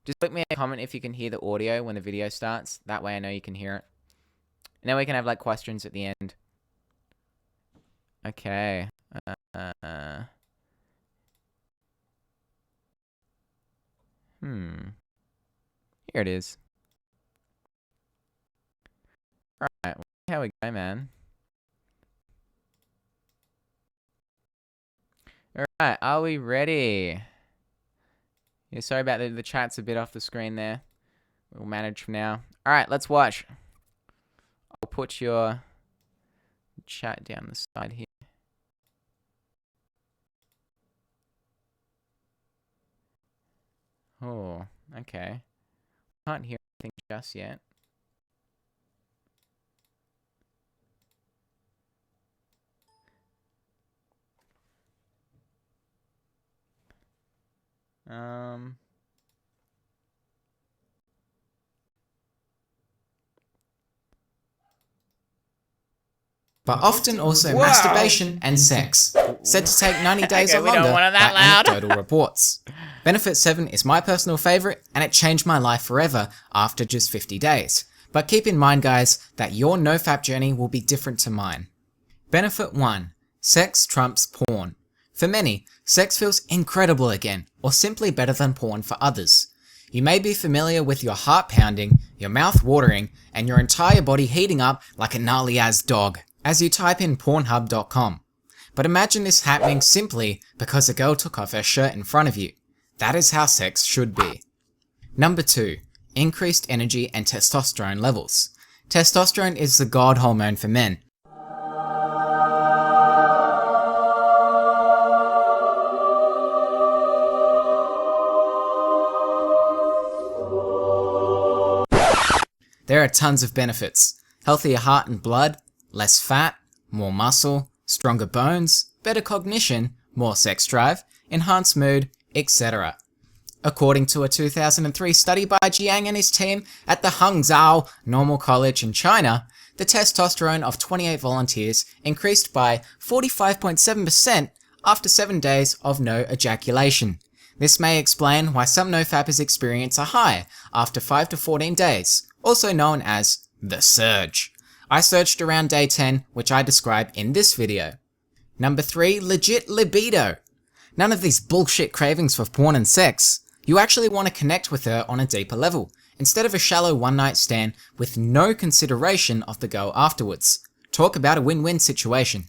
Just leave me a comment if you can hear the audio when the video starts. That way I know you can hear it. And then we can have like questions at the end. Okay. Here it is. Alright, well, here we go, man. Alright, are we ready? Yeah, sorry about the chat's a bit off the screen there. We'll manage from now. Alright, let's watch. I'll put your chat down the side here. Oh, okay. Can't hear anything just yet. But often also masturbation and sex. Said to take 90 days or longer by anecdotal reports. Benefit 7 is my personal favourite, and it changed my life forever after just 50 days. But keep in mind, guys, that your NoFap journey will be different to mine. Benefit 1. Sex trumps porn. For many, sex feels incredible again, or simply better than porn for others. You may be familiar with your heart pounding, your mouth watering, and your entire body heating up like a gnarly-ass dog as you type in pornhub.com. But imagine this happening simply because a girl took off her shirt in front of you. That is how sex should be. Number 2. Increased energy and testosterone levels. Testosterone is the god hormone for men. There are tons of benefits. Healthier heart and blood, less fat, more muscle, stronger bones, better cognition, more sex drive, enhanced mood, etc. According to a 2003 study by Jiang and his team at the Hangzhou Normal College in China, the testosterone of 28 volunteers increased by 45.7% after 7 days of no ejaculation. This may explain why some NoFappers experience a high after 5 to 14 days, also known as the surge. I searched around day 10, which I describe in this video. Number 3, legit libido. None of these bullshit cravings for porn and sex. You actually want to connect with her on a deeper level, instead of a shallow one-night stand with no consideration of the girl afterwards. Talk about a win-win situation.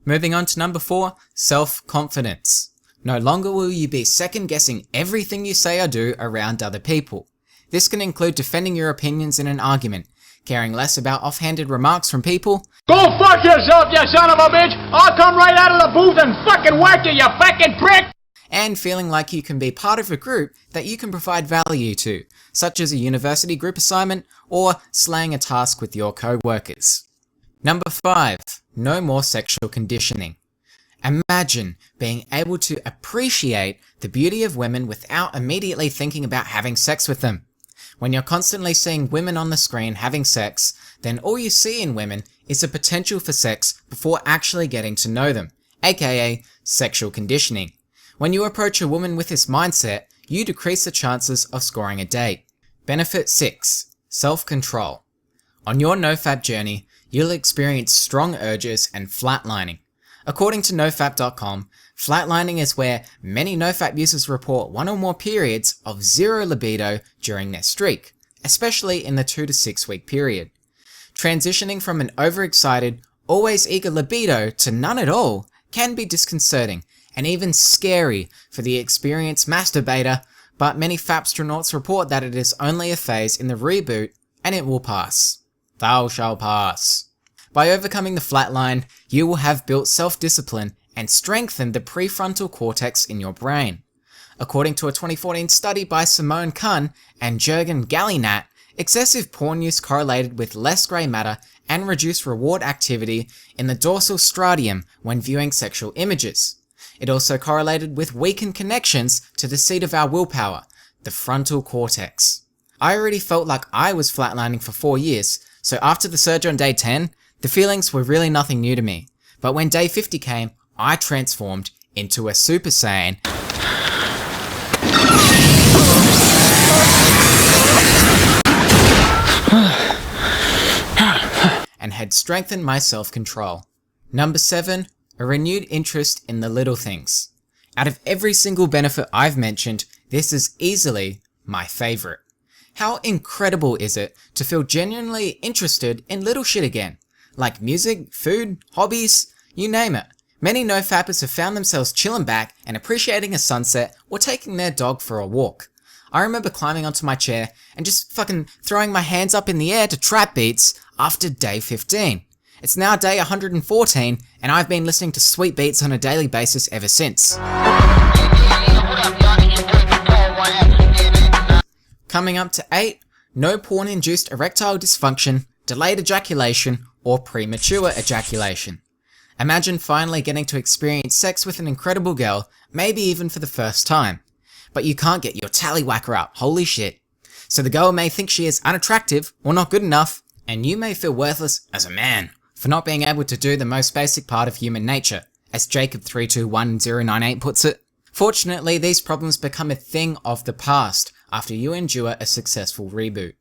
Moving on to number 4, self-confidence. No longer will you be second-guessing everything you say or do around other people. This can include defending your opinions in an argument, caring less about offhanded remarks from people. Go fuck yourself, you son of a bitch! I'll come right out of the booth and fucking whack you, you fucking prick! And feeling like you can be part of a group that you can provide value to, such as a university group assignment or slaying a task with your co-workers. Number 5. No more sexual conditioning. Imagine being able to appreciate the beauty of women without immediately thinking about having sex with them. When you're constantly seeing women on the screen having sex, then all you see in women is the potential for sex before actually getting to know them, aka sexual conditioning. When you approach a woman with this mindset, you decrease the chances of scoring a date. Benefit 6. Self-control. On your NoFap journey, you'll experience strong urges and flatlining. According to NoFap.com, flatlining is where many NoFap users report 1 or more periods of zero libido during their streak, especially in the 2 to 6 week period. Transitioning from an overexcited, always eager libido to none at all can be disconcerting and even scary for the experienced masturbator, but many Fapstronauts report that it is only a phase in the reboot and it will pass. Thou shall pass. By overcoming the flatline, you will have built self-discipline and strengthened the prefrontal cortex in your brain. According to a 2014 study by Simone Kuhn and Jürgen Gallinat, excessive porn use correlated with less grey matter and reduced reward activity in the dorsal striatum when viewing sexual images. It also correlated with weakened connections to the seat of our willpower, the frontal cortex. I already felt like I was flatlining for 4 years, so after the surge on day 10, the feelings were really nothing new to me. But when day 50 came, I transformed into a Super Saiyan and had strengthened my self-control. Number 7. a renewed interest in the little things. Out of every single benefit I've mentioned, this is easily my favorite. How incredible is it to feel genuinely interested in little shit again? Like music, food, hobbies, you name it. Many NoFappers have found themselves chilling back and appreciating a sunset or taking their dog for a walk. I remember climbing onto my chair and just fucking throwing my hands up in the air to trap beats after day 15. It's now day 114 and I've been listening to sweet beats on a daily basis ever since. Coming up to 8, no porn-induced erectile dysfunction, delayed ejaculation, or premature ejaculation. Imagine finally getting to experience sex with an incredible girl, maybe even for the first time. But you can't get your tallywhacker up, holy shit. So the girl may think she is unattractive or not good enough, and you may feel worthless as a man for not being able to do the most basic part of human nature, as Jacob321098 puts it. Fortunately, these problems become a thing of the past after you endure a successful reboot.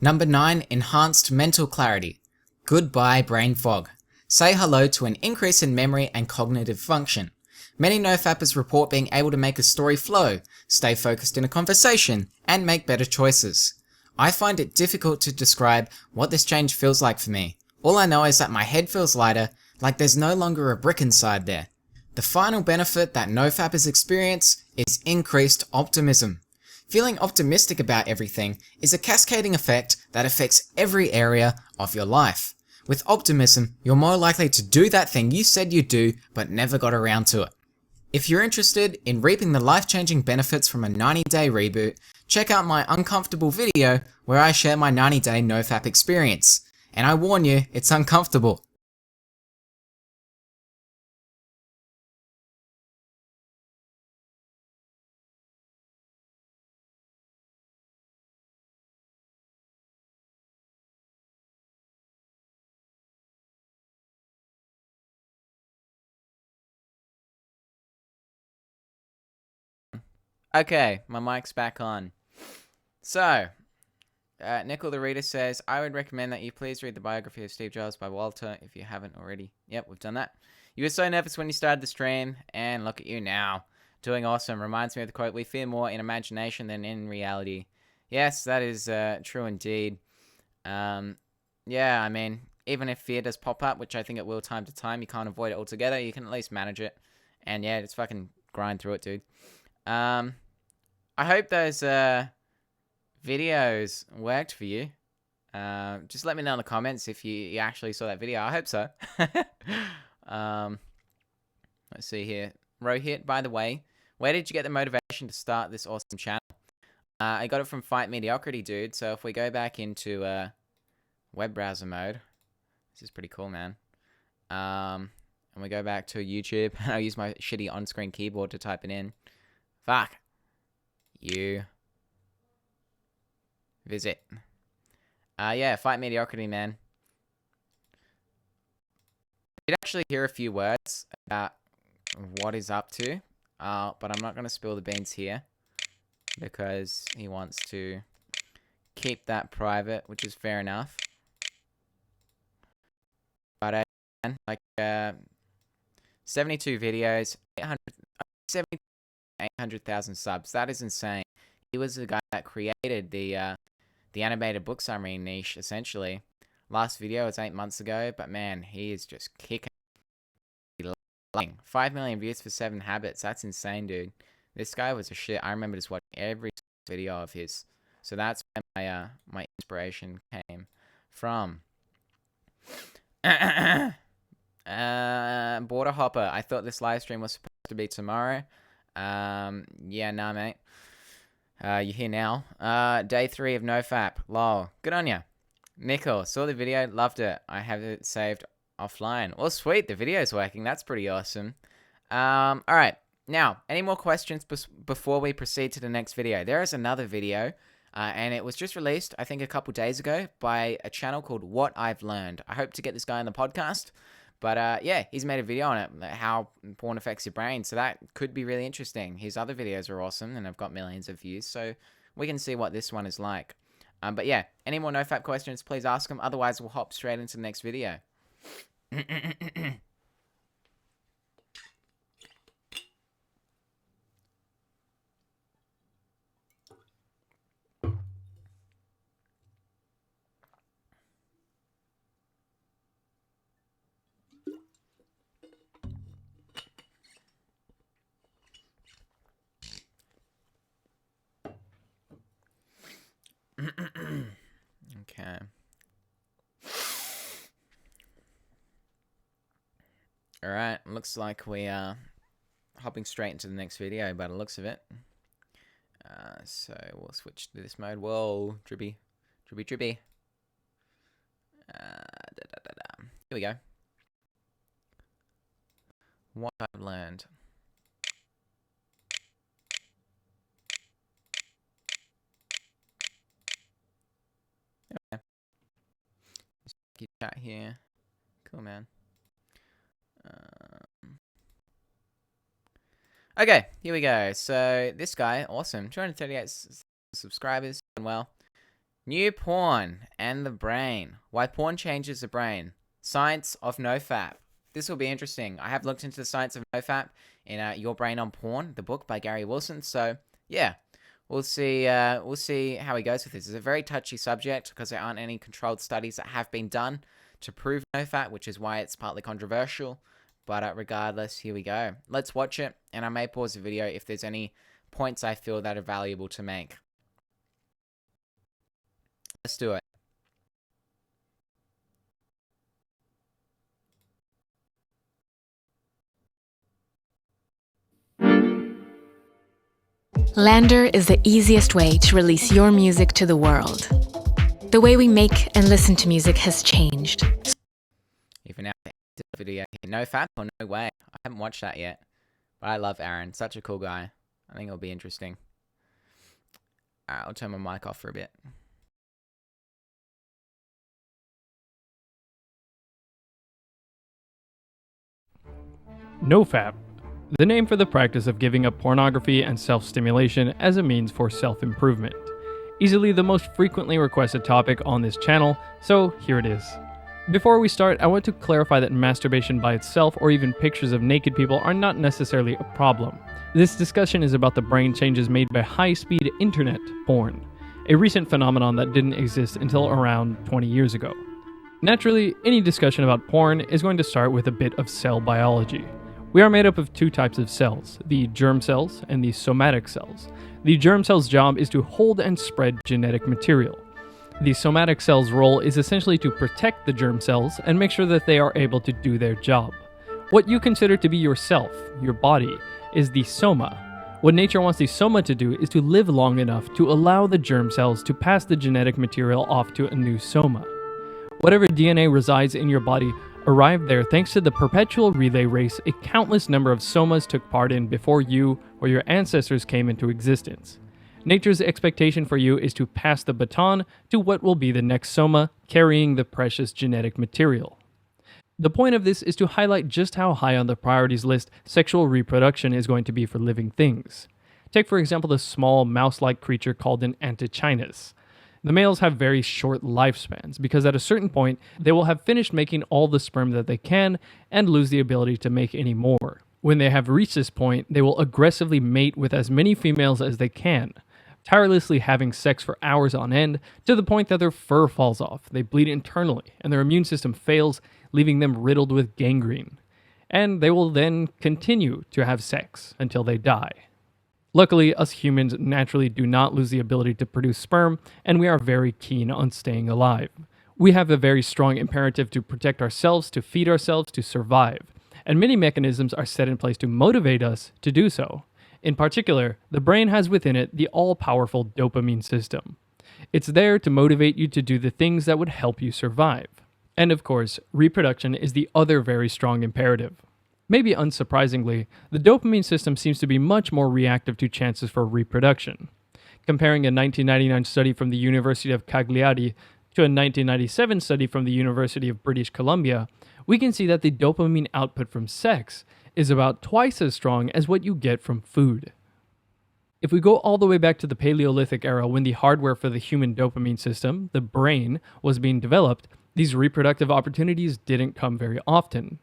Number 9, enhanced mental clarity. Goodbye brain fog. Say hello to an increase in memory and cognitive function. Many NoFappers report being able to make a story flow, stay focused in a conversation, and make better choices. I find it difficult to describe what this change feels like for me. All I know is that my head feels lighter, like there's no longer a brick inside there. The final benefit that NoFappers experience is increased optimism. Feeling optimistic about everything is a cascading effect that affects every area of your life. With optimism, you're more likely to do that thing you said you'd do but never got around to it. If you're interested in reaping the life-changing benefits from a 90-day reboot, check out my uncomfortable video where I share my 90-day NoFap experience. And I warn you, it's uncomfortable. Okay, my mic's back on. So, Nickel the Reader says, I would recommend that you please read the biography of Steve Jobs by Walter if you haven't already. Yep, we've done that. You were so nervous when you started the stream, and look at you now. Doing awesome. Reminds me of the quote, we fear more in imagination than in reality. Yes, that is true indeed. Yeah, I mean, even if fear does pop up, which I think it will time to time, you can't avoid it altogether. You can at least manage it. And yeah, just fucking grind through it, dude. I hope those videos worked for you. Just let me know in the comments if you actually saw that video. I hope so. Let's see here. Rohit, by the way, where did you get the motivation to start this awesome channel? I got it from Fight Mediocrity, dude. So if we go back into web browser mode, this is pretty cool, man. And we go back to YouTube, and I'll use my shitty on-screen keyboard to type it in. Fuck. You visit. Yeah, Fight Mediocrity, man. You'd actually hear a few words about what he's up to, but I'm not going to spill the beans here because he wants to keep that private, which is fair enough. But like 72 videos, 800,000 subs. That is insane. He was the guy that created the animated book summary niche, essentially. Last video was 8 months ago, but man, he is just kicking. 5 million views for 7 habits. That's insane, dude. This guy was a shit. I remember just watching every video of his. So that's where my inspiration came from. Border Hopper. I thought this live stream was supposed to be tomorrow. Yeah, nah, mate. You're here now. Day 3 of NoFap. Lol. Good on ya. Nickel, saw the video, loved it. I have it saved offline. Well, sweet, the video's working. That's pretty awesome. Alright. Now, any more questions before we proceed to the next video? There is another video, and it was just released, I think, a couple days ago by a channel called What I've Learned. I hope to get this guy on the podcast. But yeah, he's made a video on it, how porn affects your brain. So that could be really interesting. His other videos are awesome, and I've got millions of views. So we can see what this one is like. But yeah, any more NoFap questions, please ask them. Otherwise, we'll hop straight into the next video. Okay. Alright, looks like we are hopping straight into the next video by the looks of it. So we'll switch to this mode. Whoa, drippy. Drippy. Here we go. What I've learned. Okay. Keep chat here. Cool, man. Okay, here we go. So this guy, awesome, 238 subscribers, doing well. New porn and the brain. Why porn changes the brain. Science of NoFap. This will be interesting. I have looked into the science of NoFap in Your Brain on Porn, the book by Gary Wilson. So yeah, we'll see how he goes with this. It's a very touchy subject because there aren't any controlled studies that have been done to prove NoFap, which is why it's partly controversial. But regardless, here we go. Let's watch it, and I may pause the video if there's any points I feel that are valuable to make. Let's do it. Lander is the easiest way to release your music to the world. The way we make and listen to music has changed. Even now, the video here. NoFap or No Way? I haven't watched that yet, but I love Aaron. Such a cool guy. I think it'll be interesting. Alright, I'll turn my mic off for a bit. NoFap, the name for the practice of giving up pornography and self-stimulation as a means for self-improvement. Easily the most frequently requested topic on this channel, so here it is. Before we start, I want to clarify that masturbation by itself or even pictures of naked people are not necessarily a problem. This discussion is about the brain changes made by high-speed internet porn, a recent phenomenon that didn't exist until around 20 years ago. Naturally, any discussion about porn is going to start with a bit of cell biology. We are made up of two types of cells, the germ cells and the somatic cells. The germ cell's job is to hold and spread genetic material. The somatic cell's role is essentially to protect the germ cells and make sure that they are able to do their job. What you consider to be yourself, your body, is the soma. What nature wants the soma to do is to live long enough to allow the germ cells to pass the genetic material off to a new soma. Whatever DNA resides in your body arrived there thanks to the perpetual relay race a countless number of somas took part in before you or your ancestors came into existence. Nature's expectation for you is to pass the baton to what will be the next soma carrying the precious genetic material. The point of this is to highlight just how high on the priorities list sexual reproduction is going to be for living things. Take for example the small mouse-like creature called an antechinus. The males have very short lifespans because at a certain point they will have finished making all the sperm that they can and lose the ability to make any more. When they have reached this point, they will aggressively mate with as many females as they can, tirelessly having sex for hours on end to the point that their fur falls off, they bleed internally, and their immune system fails, leaving them riddled with gangrene. And they will then continue to have sex until they die. Luckily, us humans naturally do not lose the ability to produce sperm, and we are very keen on staying alive. We have a very strong imperative to protect ourselves, to feed ourselves, to survive, and many mechanisms are set in place to motivate us to do so. In particular, the brain has within it the all-powerful dopamine system. It's there to motivate you to do the things that would help you survive. And of course, reproduction is the other very strong imperative. Maybe unsurprisingly, the dopamine system seems to be much more reactive to chances for reproduction. Comparing a 1999 study from the University of Cagliari to a 1997 study from the University of British Columbia, we can see that the dopamine output from sex is about twice as strong as what you get from food. If we go all the way back to the Paleolithic era when the hardware for the human dopamine system, the brain, was being developed, these reproductive opportunities didn't come very often.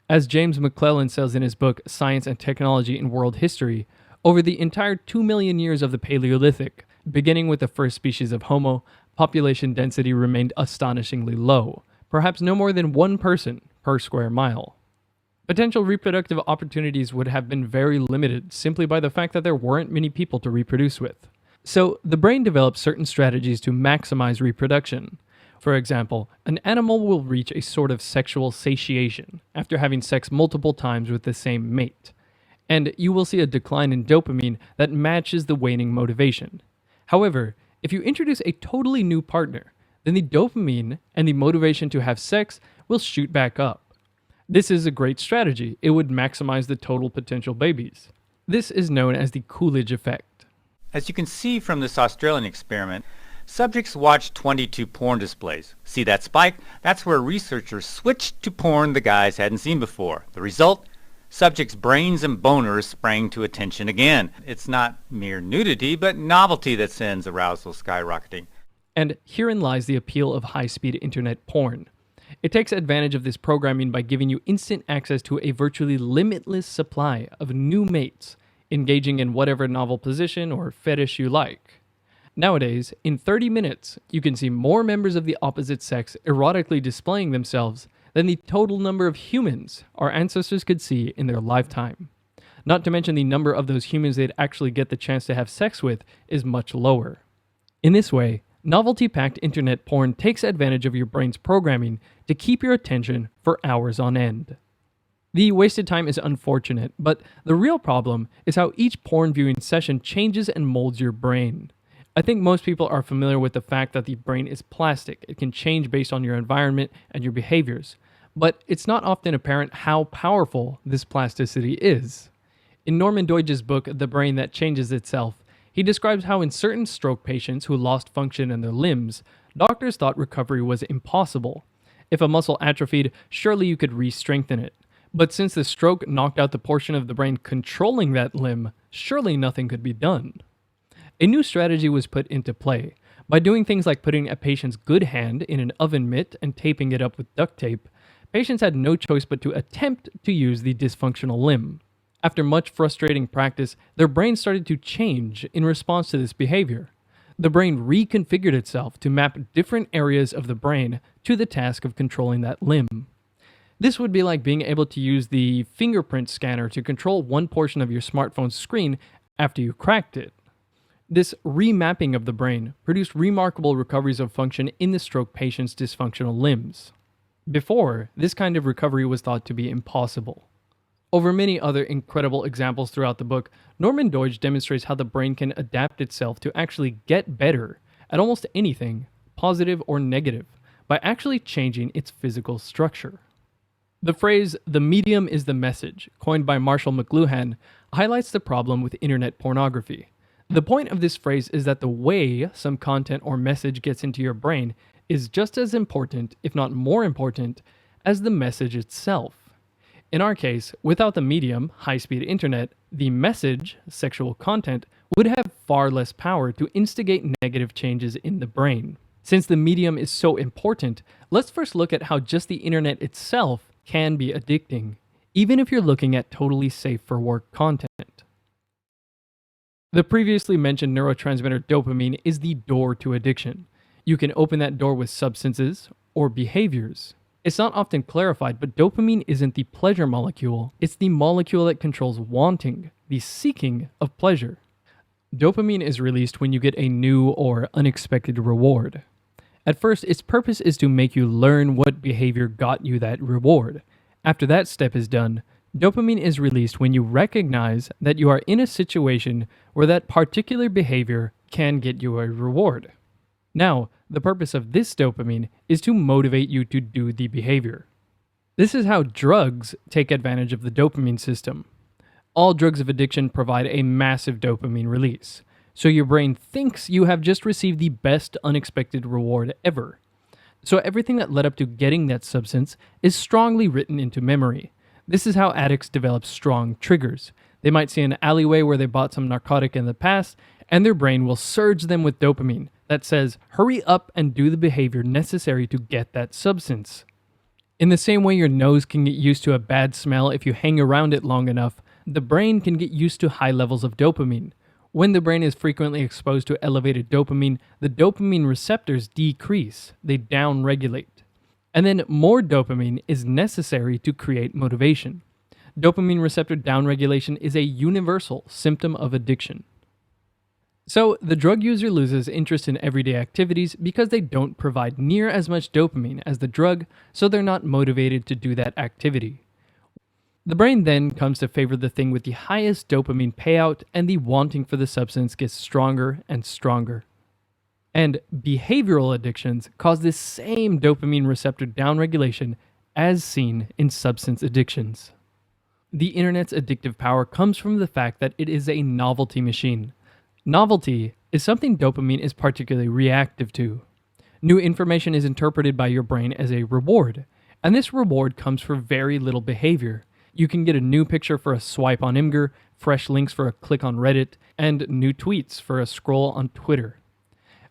As James McClellan says in his book Science and Technology in World History, over the entire 2 million years of the Paleolithic, beginning with the first species of Homo, population density remained astonishingly low, perhaps no more than one person per square mile. Potential reproductive opportunities would have been very limited simply by the fact that there weren't many people to reproduce with. So, the brain develops certain strategies to maximize reproduction. For example, an animal will reach a sort of sexual satiation after having sex multiple times with the same mate. And you will see a decline in dopamine that matches the waning motivation. However, if you introduce a totally new partner, then the dopamine and the motivation to have sex will shoot back up. This is a great strategy. It would maximize the total potential babies. This is known as the Coolidge effect. As you can see from this Australian experiment, subjects watched 22 porn displays. See that spike? That's where researchers switched to porn the guys hadn't seen before. The result? Subjects' brains and boners sprang to attention again. It's not mere nudity, but novelty that sends arousal skyrocketing. And herein lies the appeal of high-speed internet porn. It takes advantage of this programming by giving you instant access to a virtually limitless supply of new mates, engaging in whatever novel position or fetish you like. Nowadays, in 30 minutes, you can see more members of the opposite sex erotically displaying themselves than the total number of humans our ancestors could see in their lifetime. Not to mention the number of those humans they'd actually get the chance to have sex with is much lower. In this way, novelty-packed internet porn takes advantage of your brain's programming to keep your attention for hours on end. The wasted time is unfortunate, but the real problem is how each porn viewing session changes and molds your brain. I think most people are familiar with the fact that the brain is plastic. It can change based on your environment and your behaviors, but it's not often apparent how powerful this plasticity is. In Norman Doidge's book, The Brain That Changes Itself, he describes how in certain stroke patients who lost function in their limbs, doctors thought recovery was impossible. If a muscle atrophied, surely you could re-strengthen it. But since the stroke knocked out the portion of the brain controlling that limb, surely nothing could be done. A new strategy was put into play. By doing things like putting a patient's good hand in an oven mitt and taping it up with duct tape, patients had no choice but to attempt to use the dysfunctional limb. After much frustrating practice, their brain started to change in response to this behavior. The brain reconfigured itself to map different areas of the brain to the task of controlling that limb. This would be like being able to use the fingerprint scanner to control one portion of your smartphone's screen after you cracked it. This remapping of the brain produced remarkable recoveries of function in the stroke patient's dysfunctional limbs. Before, this kind of recovery was thought to be impossible. Over many other incredible examples throughout the book, Norman Doidge demonstrates how the brain can adapt itself to actually get better at almost anything, positive or negative, by actually changing its physical structure. The phrase, "the medium is the message," coined by Marshall McLuhan, highlights the problem with internet pornography. The point of this phrase is that the way some content or message gets into your brain is just as important, if not more important, as the message itself. In our case, without the medium, high-speed internet, the message, sexual content, would have far less power to instigate negative changes in the brain. Since the medium is so important, let's first look at how just the internet itself can be addicting, even if you're looking at totally safe-for-work content. The previously mentioned neurotransmitter dopamine is the door to addiction. You can open that door with substances or behaviors. It's not often clarified, but dopamine isn't the pleasure molecule. It's the molecule that controls wanting, the seeking of pleasure. Dopamine is released when you get a new or unexpected reward. At first, its purpose is to make you learn what behavior got you that reward. After that step is done, dopamine is released when you recognize that you are in a situation where that particular behavior can get you a reward. Now, the purpose of this dopamine is to motivate you to do the behavior. This is how drugs take advantage of the dopamine system. All drugs of addiction provide a massive dopamine release, so your brain thinks you have just received the best unexpected reward ever. So everything that led up to getting that substance is strongly written into memory. This is how addicts develop strong triggers. They might see an alleyway where they bought some narcotic in the past, and their brain will surge them with dopamine that says, hurry up and do the behavior necessary to get that substance. In the same way your nose can get used to a bad smell if you hang around it long enough, the brain can get used to high levels of dopamine. When the brain is frequently exposed to elevated dopamine, the dopamine receptors decrease, they downregulate. And then more dopamine is necessary to create motivation. Dopamine receptor downregulation is a universal symptom of addiction. So, the drug user loses interest in everyday activities because they don't provide near as much dopamine as the drug, so they're not motivated to do that activity. The brain then comes to favor the thing with the highest dopamine payout, and the wanting for the substance gets stronger and stronger. And behavioral addictions cause this same dopamine receptor downregulation as seen in substance addictions. The internet's addictive power comes from the fact that it is a novelty machine. Novelty is something dopamine is particularly reactive to. New information is interpreted by your brain as a reward, and this reward comes for very little behavior. You can get a new picture for a swipe on Imgur, fresh links for a click on Reddit, and new tweets for a scroll on Twitter.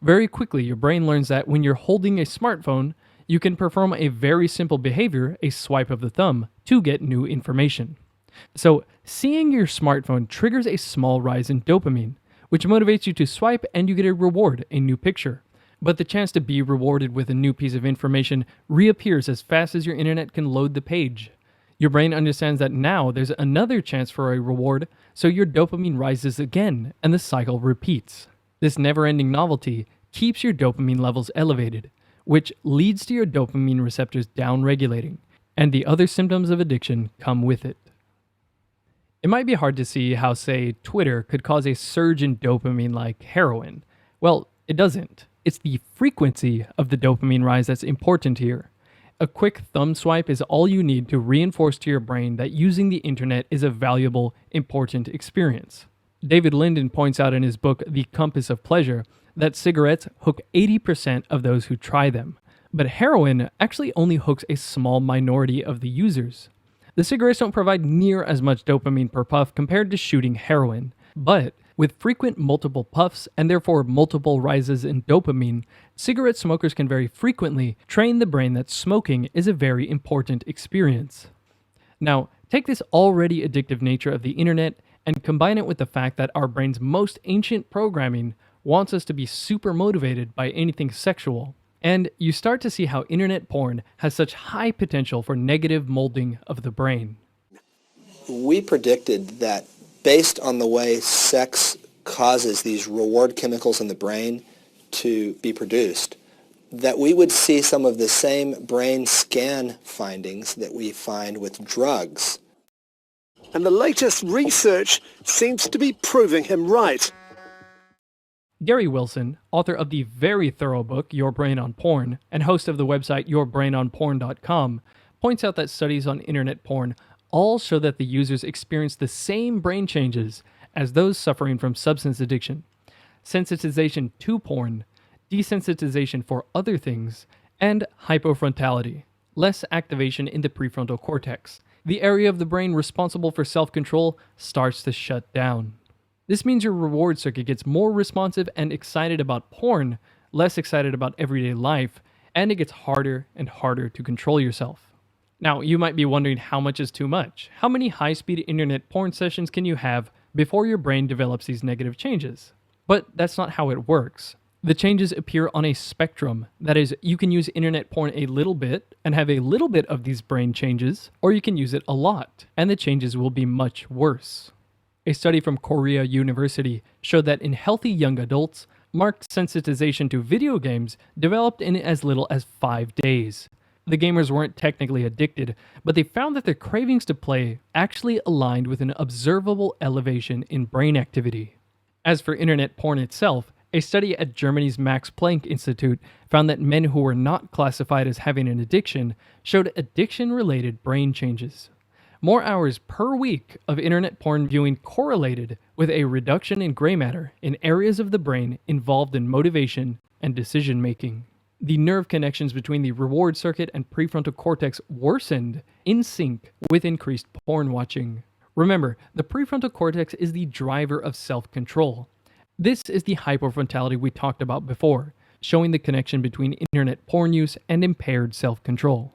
Very quickly, your brain learns that when you're holding a smartphone, you can perform a very simple behavior, a swipe of the thumb, to get new information. So, seeing your smartphone triggers a small rise in dopamine, which motivates you to swipe and you get a reward, a new picture. But the chance to be rewarded with a new piece of information reappears as fast as your internet can load the page. Your brain understands that now there's another chance for a reward, so your dopamine rises again, and the cycle repeats. This never-ending novelty keeps your dopamine levels elevated, which leads to your dopamine receptors downregulating, and the other symptoms of addiction come with it. It might be hard to see how, say, Twitter could cause a surge in dopamine like heroin. Well, it doesn't. It's the frequency of the dopamine rise that's important here. A quick thumb swipe is all you need to reinforce to your brain that using the internet is a valuable, important experience. David Linden points out in his book, The Compass of Pleasure, that cigarettes hook 80% of those who try them, but heroin actually only hooks a small minority of the users. The cigarettes don't provide near as much dopamine per puff compared to shooting heroin, but with frequent multiple puffs and therefore multiple rises in dopamine, cigarette smokers can very frequently train the brain that smoking is a very important experience. Now, take this already addictive nature of the internet and combine it with the fact that our brain's most ancient programming wants us to be super motivated by anything sexual. And you start to see how internet porn has such high potential for negative molding of the brain. We predicted that based on the way sex causes these reward chemicals in the brain to be produced, that we would see some of the same brain scan findings that we find with drugs. And the latest research seems to be proving him right. Gary Wilson, author of the very thorough book Your Brain on Porn and host of the website yourbrainonporn.com, points out that studies on internet porn all show that the users experience the same brain changes as those suffering from substance addiction: sensitization to porn, desensitization for other things, and hypofrontality, less activation in the prefrontal cortex. The area of the brain responsible for self-control starts to shut down. This means your reward circuit gets more responsive and excited about porn, less excited about everyday life, and it gets harder and harder to control yourself. Now, you might be wondering how much is too much. How many high-speed internet porn sessions can you have before your brain develops these negative changes? But that's not how it works. The changes appear on a spectrum. That is, you can use internet porn a little bit and have a little bit of these brain changes, or you can use it a lot, and the changes will be much worse. A study from Korea University showed that in healthy young adults, marked sensitization to video games developed in as little as 5 days. The gamers weren't technically addicted, but they found that their cravings to play actually aligned with an observable elevation in brain activity. As for internet porn itself, a study at Germany's Max Planck Institute found that men who were not classified as having an addiction showed addiction-related brain changes. More hours per week of internet porn viewing correlated with a reduction in gray matter in areas of the brain involved in motivation and decision-making. The nerve connections between the reward circuit and prefrontal cortex worsened in sync with increased porn watching. Remember, the prefrontal cortex is the driver of self-control. This is the hypofrontality we talked about before, showing the connection between internet porn use and impaired self-control.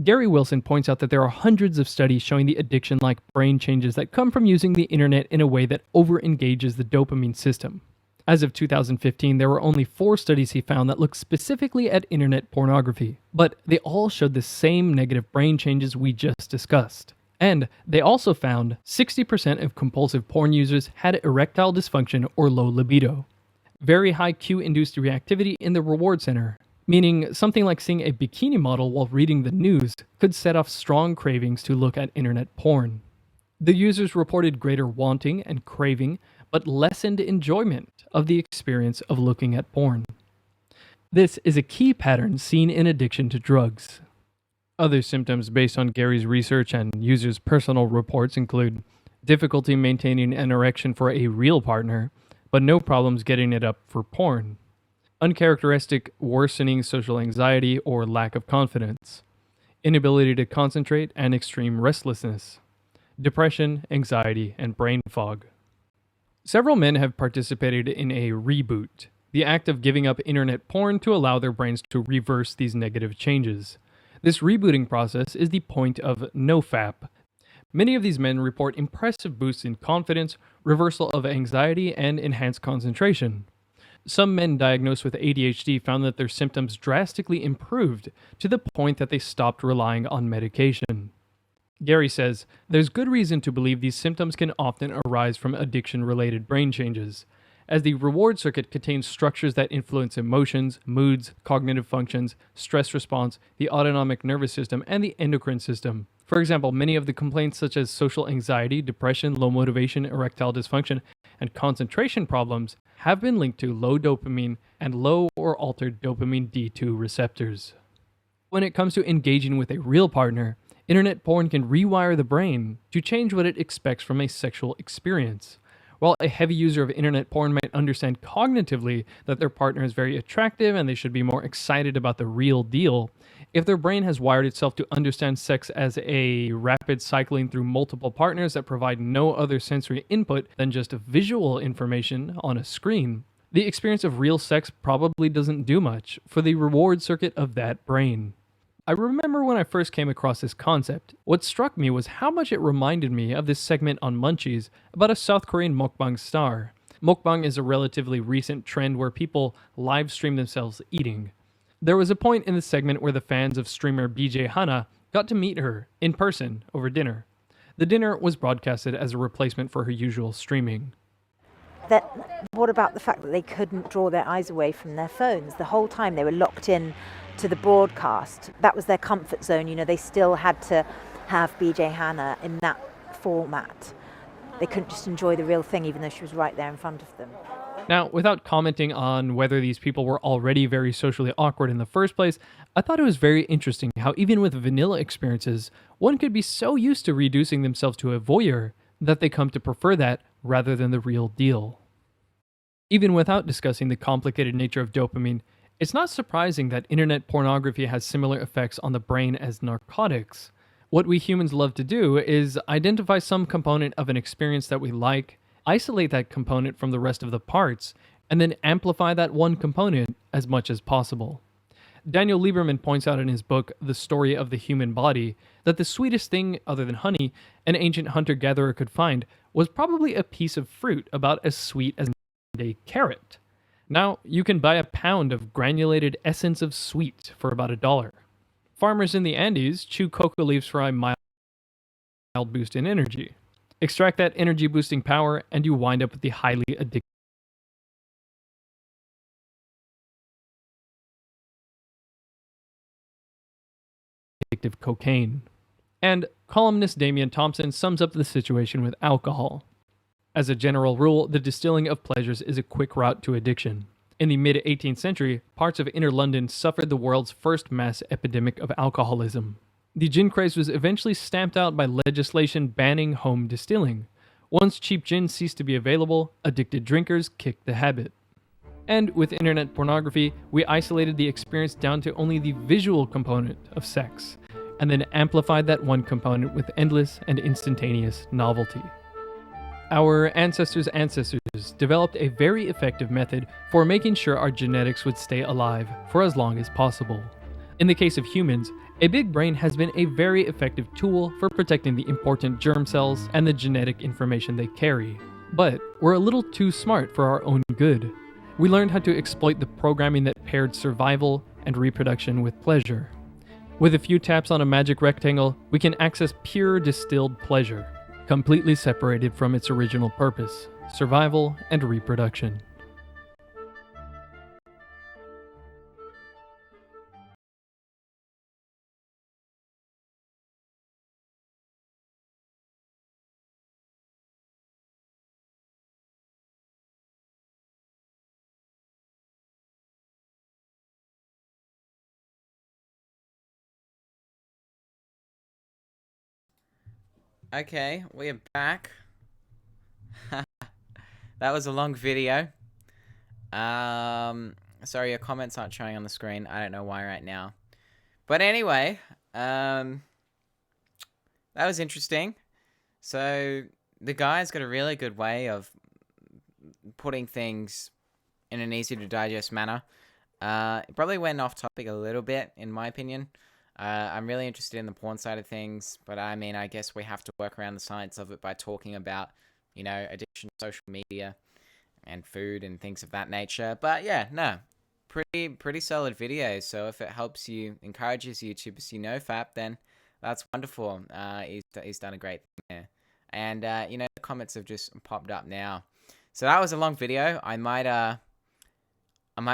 Gary Wilson points out that there are hundreds of studies showing the addiction-like brain changes that come from using the internet in a way that over-engages the dopamine system. As of 2015, there were only 4 studies he found that looked specifically at internet pornography, but they all showed the same negative brain changes we just discussed. And they also found 60% of compulsive porn users had erectile dysfunction or low libido. very high cue-induced reactivity in the reward center, meaning something like seeing a bikini model while reading the news could set off strong cravings to look at internet porn. The users reported greater wanting and craving, but lessened enjoyment of the experience of looking at porn. This is a key pattern seen in addiction to drugs. Other symptoms based on Gary's research and users' personal reports include difficulty maintaining an erection for a real partner, but no problems getting it up for porn. Uncharacteristic worsening social anxiety or lack of confidence. Inability to concentrate and extreme restlessness. Depression, anxiety, and brain fog. Several men have participated in a reboot, the act of giving up internet porn to allow their brains to reverse these negative changes. This rebooting process is the point of NoFap. Many of these men report impressive boosts in confidence, reversal of anxiety, and enhanced concentration. Some men diagnosed with ADHD found that their symptoms drastically improved to the point that they stopped relying on medication. Gary says, there's good reason to believe these symptoms can often arise from addiction-related brain changes, as the reward circuit contains structures that influence emotions, moods, cognitive functions, stress response, the autonomic nervous system, and the endocrine system. For example, many of the complaints such as social anxiety, depression, low motivation, erectile dysfunction, and concentration problems have been linked to low dopamine and low or altered dopamine D2 receptors. When it comes to engaging with a real partner, internet porn can rewire the brain to change what it expects from a sexual experience. While a heavy user of internet porn might understand cognitively that their partner is very attractive and they should be more excited about the real deal, if their brain has wired itself to understand sex as a rapid cycling through multiple partners that provide no other sensory input than just visual information on a screen, the experience of real sex probably doesn't do much for the reward circuit of that brain. I remember when I first came across this concept, what struck me was how much it reminded me of this segment on Munchies about a South Korean mukbang star. Mukbang is a relatively recent trend where people live stream themselves eating. There was a point in the segment where the fans of streamer BJ Hana got to meet her in person over dinner. The dinner was broadcasted as a replacement for her usual streaming. What about the fact that they couldn't draw their eyes away from their phones? The whole time they were locked in to the broadcast. That was their comfort zone. You know, they still had to have BJ Hannah in that format. They couldn't just enjoy the real thing even though she was right there in front of them. Now, without commenting on whether these people were already very socially awkward in the first place, I thought it was very interesting how even with vanilla experiences, one could be so used to reducing themselves to a voyeur that they come to prefer that rather than the real deal. Even without discussing the complicated nature of dopamine, it's not surprising that internet pornography has similar effects on the brain as narcotics. What we humans love to do is identify some component of an experience that we like, isolate that component from the rest of the parts, and then amplify that one component as much as possible. Daniel Lieberman points out in his book, The Story of the Human Body, that the sweetest thing, other than honey, an ancient hunter-gatherer could find was probably a piece of fruit about as sweet as a carrot. Now, you can buy a pound of granulated essence of sweet for about $1. Farmers in the Andes chew cocoa leaves for a mild boost in energy. Extract that energy-boosting power, and you wind up with the highly addictive cocaine. And columnist Damian Thompson sums up the situation with alcohol. As a general rule, the distilling of pleasures is a quick route to addiction. In the mid-18th century, parts of inner London suffered the world's first mass epidemic of alcoholism. The gin craze was eventually stamped out by legislation banning home distilling. Once cheap gin ceased to be available, addicted drinkers kicked the habit. And with internet pornography, we isolated the experience down to only the visual component of sex, and then amplified that one component with endless and instantaneous novelty. Our ancestors' developed a very effective method for making sure our genetics would stay alive for as long as possible. In the case of humans, a big brain has been a very effective tool for protecting the important germ cells and the genetic information they carry. But we're a little too smart for our own good. We learned how to exploit the programming that paired survival and reproduction with pleasure. With a few taps on a magic rectangle, we can access pure distilled pleasure, completely separated from its original purpose, survival and reproduction. Okay, we're back. That was a long video. Sorry, your comments aren't showing on the screen. I don't know why right now. But anyway, that was interesting. So the guy's got a really good way of putting things in an easy to digest manner. It probably went off topic a little bit, in my opinion. I'm really interested in the porn side of things, but I mean, I guess we have to work around the science of it by talking about, addiction to social media and food and things of that nature. But yeah, no, pretty solid video. So if it helps you, encourages you to pursue NoFap, then that's wonderful. He's done a great thing there. And the comments have just popped up now. So that was a long video. I might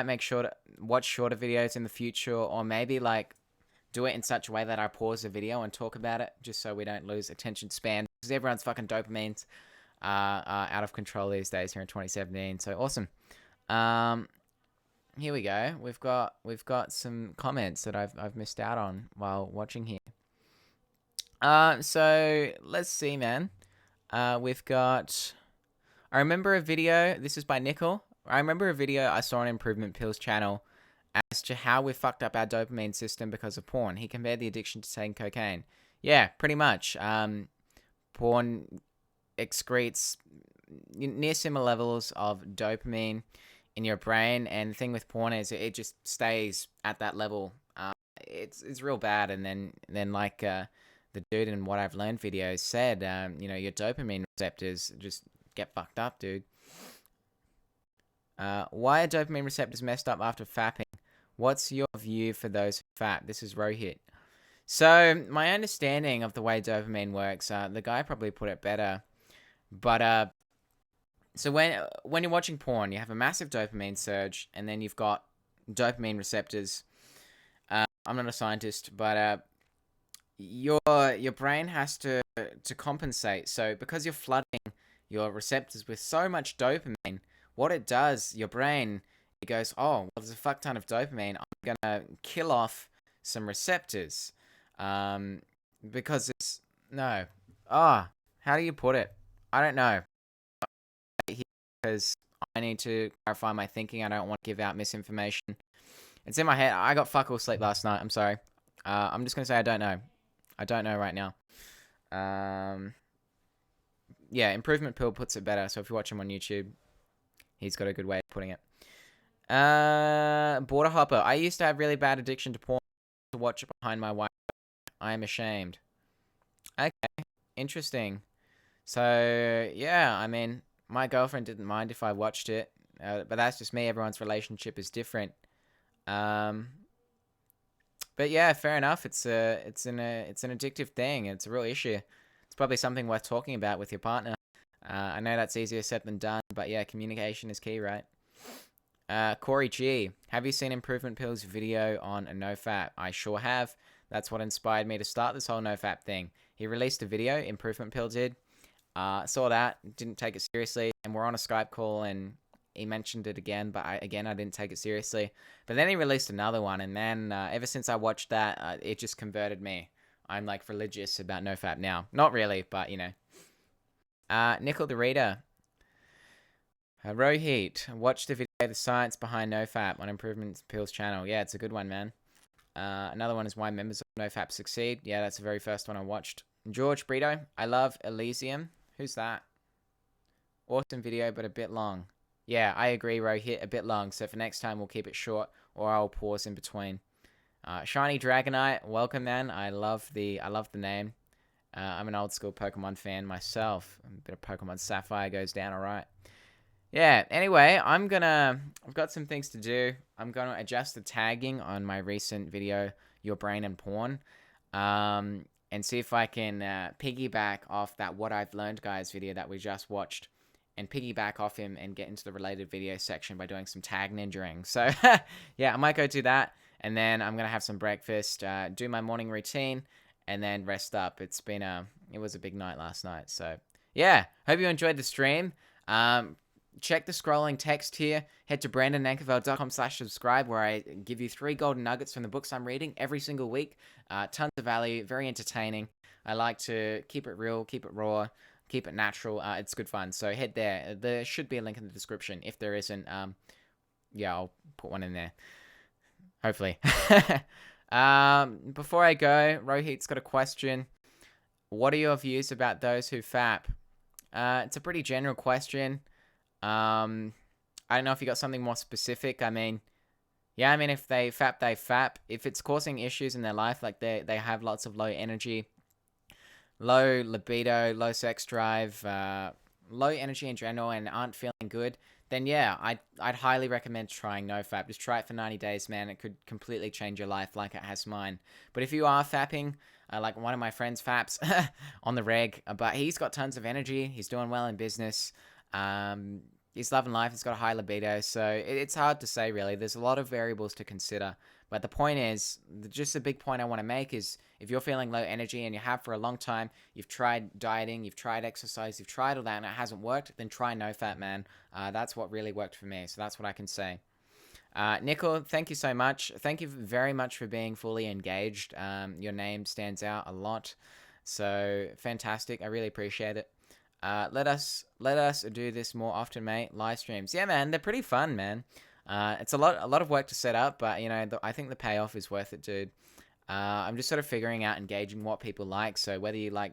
make sure to watch shorter videos in the future, or maybe like do it in such a way that I pause the video and talk about it, just so we don't lose attention span, because everyone's fucking dopamines are out of control these days here in 2017. So awesome. Here we go. We've got some comments that I've missed out on while watching here. So let's see, man. We've got. I remember a video. This is by Nickel. I remember a video I saw on Improvement Pills channel as to how we fucked up our dopamine system because of porn. He compared the addiction to taking cocaine. Yeah, pretty much. Porn excretes near similar levels of dopamine in your brain, and the thing with porn is it just stays at that level. It's real bad, and then like the dude in What I've Learned video said, your dopamine receptors just get fucked up, dude. Why are dopamine receptors messed up after fapping? What's your view for those who fap? This is Rohit. So my understanding of the way dopamine works, the guy probably put it better, but so when you're watching porn, you have a massive dopamine surge, and then you've got dopamine receptors. I'm not a scientist, but your brain has to compensate. So because you're flooding your receptors with so much dopamine, what it does, your brain, it goes, oh, well, there's a fuck ton of dopamine. I'm gonna kill off some receptors, because it's how do you put it? I don't know. Because I need to clarify my thinking. I don't want to give out misinformation. It's in my head. I got fuck all sleep last night. I'm sorry. I'm just gonna say I don't know. I don't know right now. Yeah, Improvement Pill puts it better. So if you watch him on YouTube, he's got a good way of putting it. Border Hopper. I used to have really bad addiction to porn to watch it behind my wife. I am ashamed. Okay, interesting. So yeah, I mean, my girlfriend didn't mind if I watched it, but that's just me. Everyone's relationship is different. But yeah, fair enough. It's an addictive thing. It's a real issue. It's probably something worth talking about with your partner. I know that's easier said than done, but yeah, communication is key, right? Corey G, have you seen Improvement Pills video on a NoFap? I sure have. That's what inspired me to start this whole NoFap thing. He released a video, Improvement Pill did. Saw that, didn't take it seriously, and we're on a Skype call, and he mentioned it again, but I didn't take it seriously. But then he released another one, and then ever since I watched that, it just converted me. I'm like religious about NoFap now. Not really, but you know. Nickel the Reader. Rohit, watch the video The Science Behind NoFap on Improvement Pills channel. Yeah, it's a good one, man. Another one is Why Members of NoFap Succeed. Yeah, that's the very first one I watched. George Brito, I love Elysium. Who's that? Awesome video, but a bit long. Yeah, I agree, Rohit, a bit long. So for next time, we'll keep it short, or I'll pause in between. Shiny Dragonite, welcome, man. I love the name. I'm an old school Pokemon fan myself. A bit of Pokemon Sapphire goes down all right. Yeah, anyway, I've got some things to do. I'm going to adjust the tagging on my recent video, Your Brain and Porn, and see if I can piggyback off that What I've Learned Guys video that we just watched, and piggyback off him and get into the related video section by doing some tag ninjaing. So, yeah, I might go do that, and then I'm going to have some breakfast, do my morning routine, and then rest up. It was a big night last night. So, yeah, hope you enjoyed the stream. Check the scrolling text here. Head to brandonnankerveld.com/subscribe, where I give you 3 golden nuggets from the books I'm reading every single week. Tons of value, very entertaining. I like to keep it real, keep it raw, keep it natural. It's good fun. So head there. There should be a link in the description. If there isn't, yeah, I'll put one in there. Hopefully. Before I go, Rohit's got a question. What are your views about those who fap? It's a pretty general question. I don't know if you got something more specific. I mean, if they fap, they fap. If it's causing issues in their life, like they have lots of low energy, low libido, low sex drive, low energy in general, and aren't feeling good, then yeah, I'd highly recommend trying NoFap. Just try it for 90 days, man. It could completely change your life like it has mine. But if you are fapping, like one of my friends faps on the reg, but he's got tons of energy. He's doing well in business. He's loving life. He's got a high libido. So it's hard to say, really. There's a lot of variables to consider. But the point is, just a big point I want to make is, if you're feeling low energy and you have for a long time, you've tried dieting, you've tried exercise, you've tried all that and it hasn't worked, then try NoFap, man. That's what really worked for me. So that's what I can say. Nickel, thank you so much. Thank you very much for being fully engaged. Your name stands out a lot. So fantastic. I really appreciate it. Let us do this more often, mate. Live streams. Yeah, man, they're pretty fun, man. It's a lot of work to set up, but I think the payoff is worth it, dude. I'm just sort of figuring out engaging what people like. So whether you like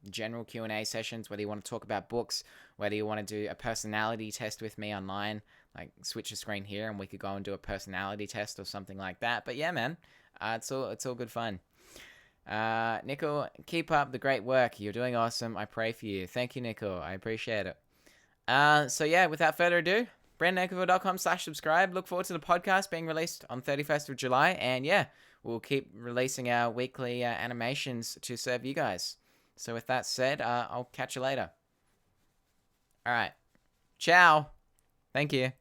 general Q&A sessions, whether you want to talk about books, whether you want to do a personality test with me online, like switch the screen here and we could go and do a personality test or something like that. But yeah, man, it's all good fun. Nico, keep up the great work. You're doing awesome. I pray for you. Thank you, Nico. I appreciate it. So yeah, without further ado, brandoncookville.com/subscribe. Look forward to the podcast being released on 31st of July. And yeah, we'll keep releasing our weekly animations to serve you guys. So with that said, I'll catch you later. All right. Ciao. Thank you.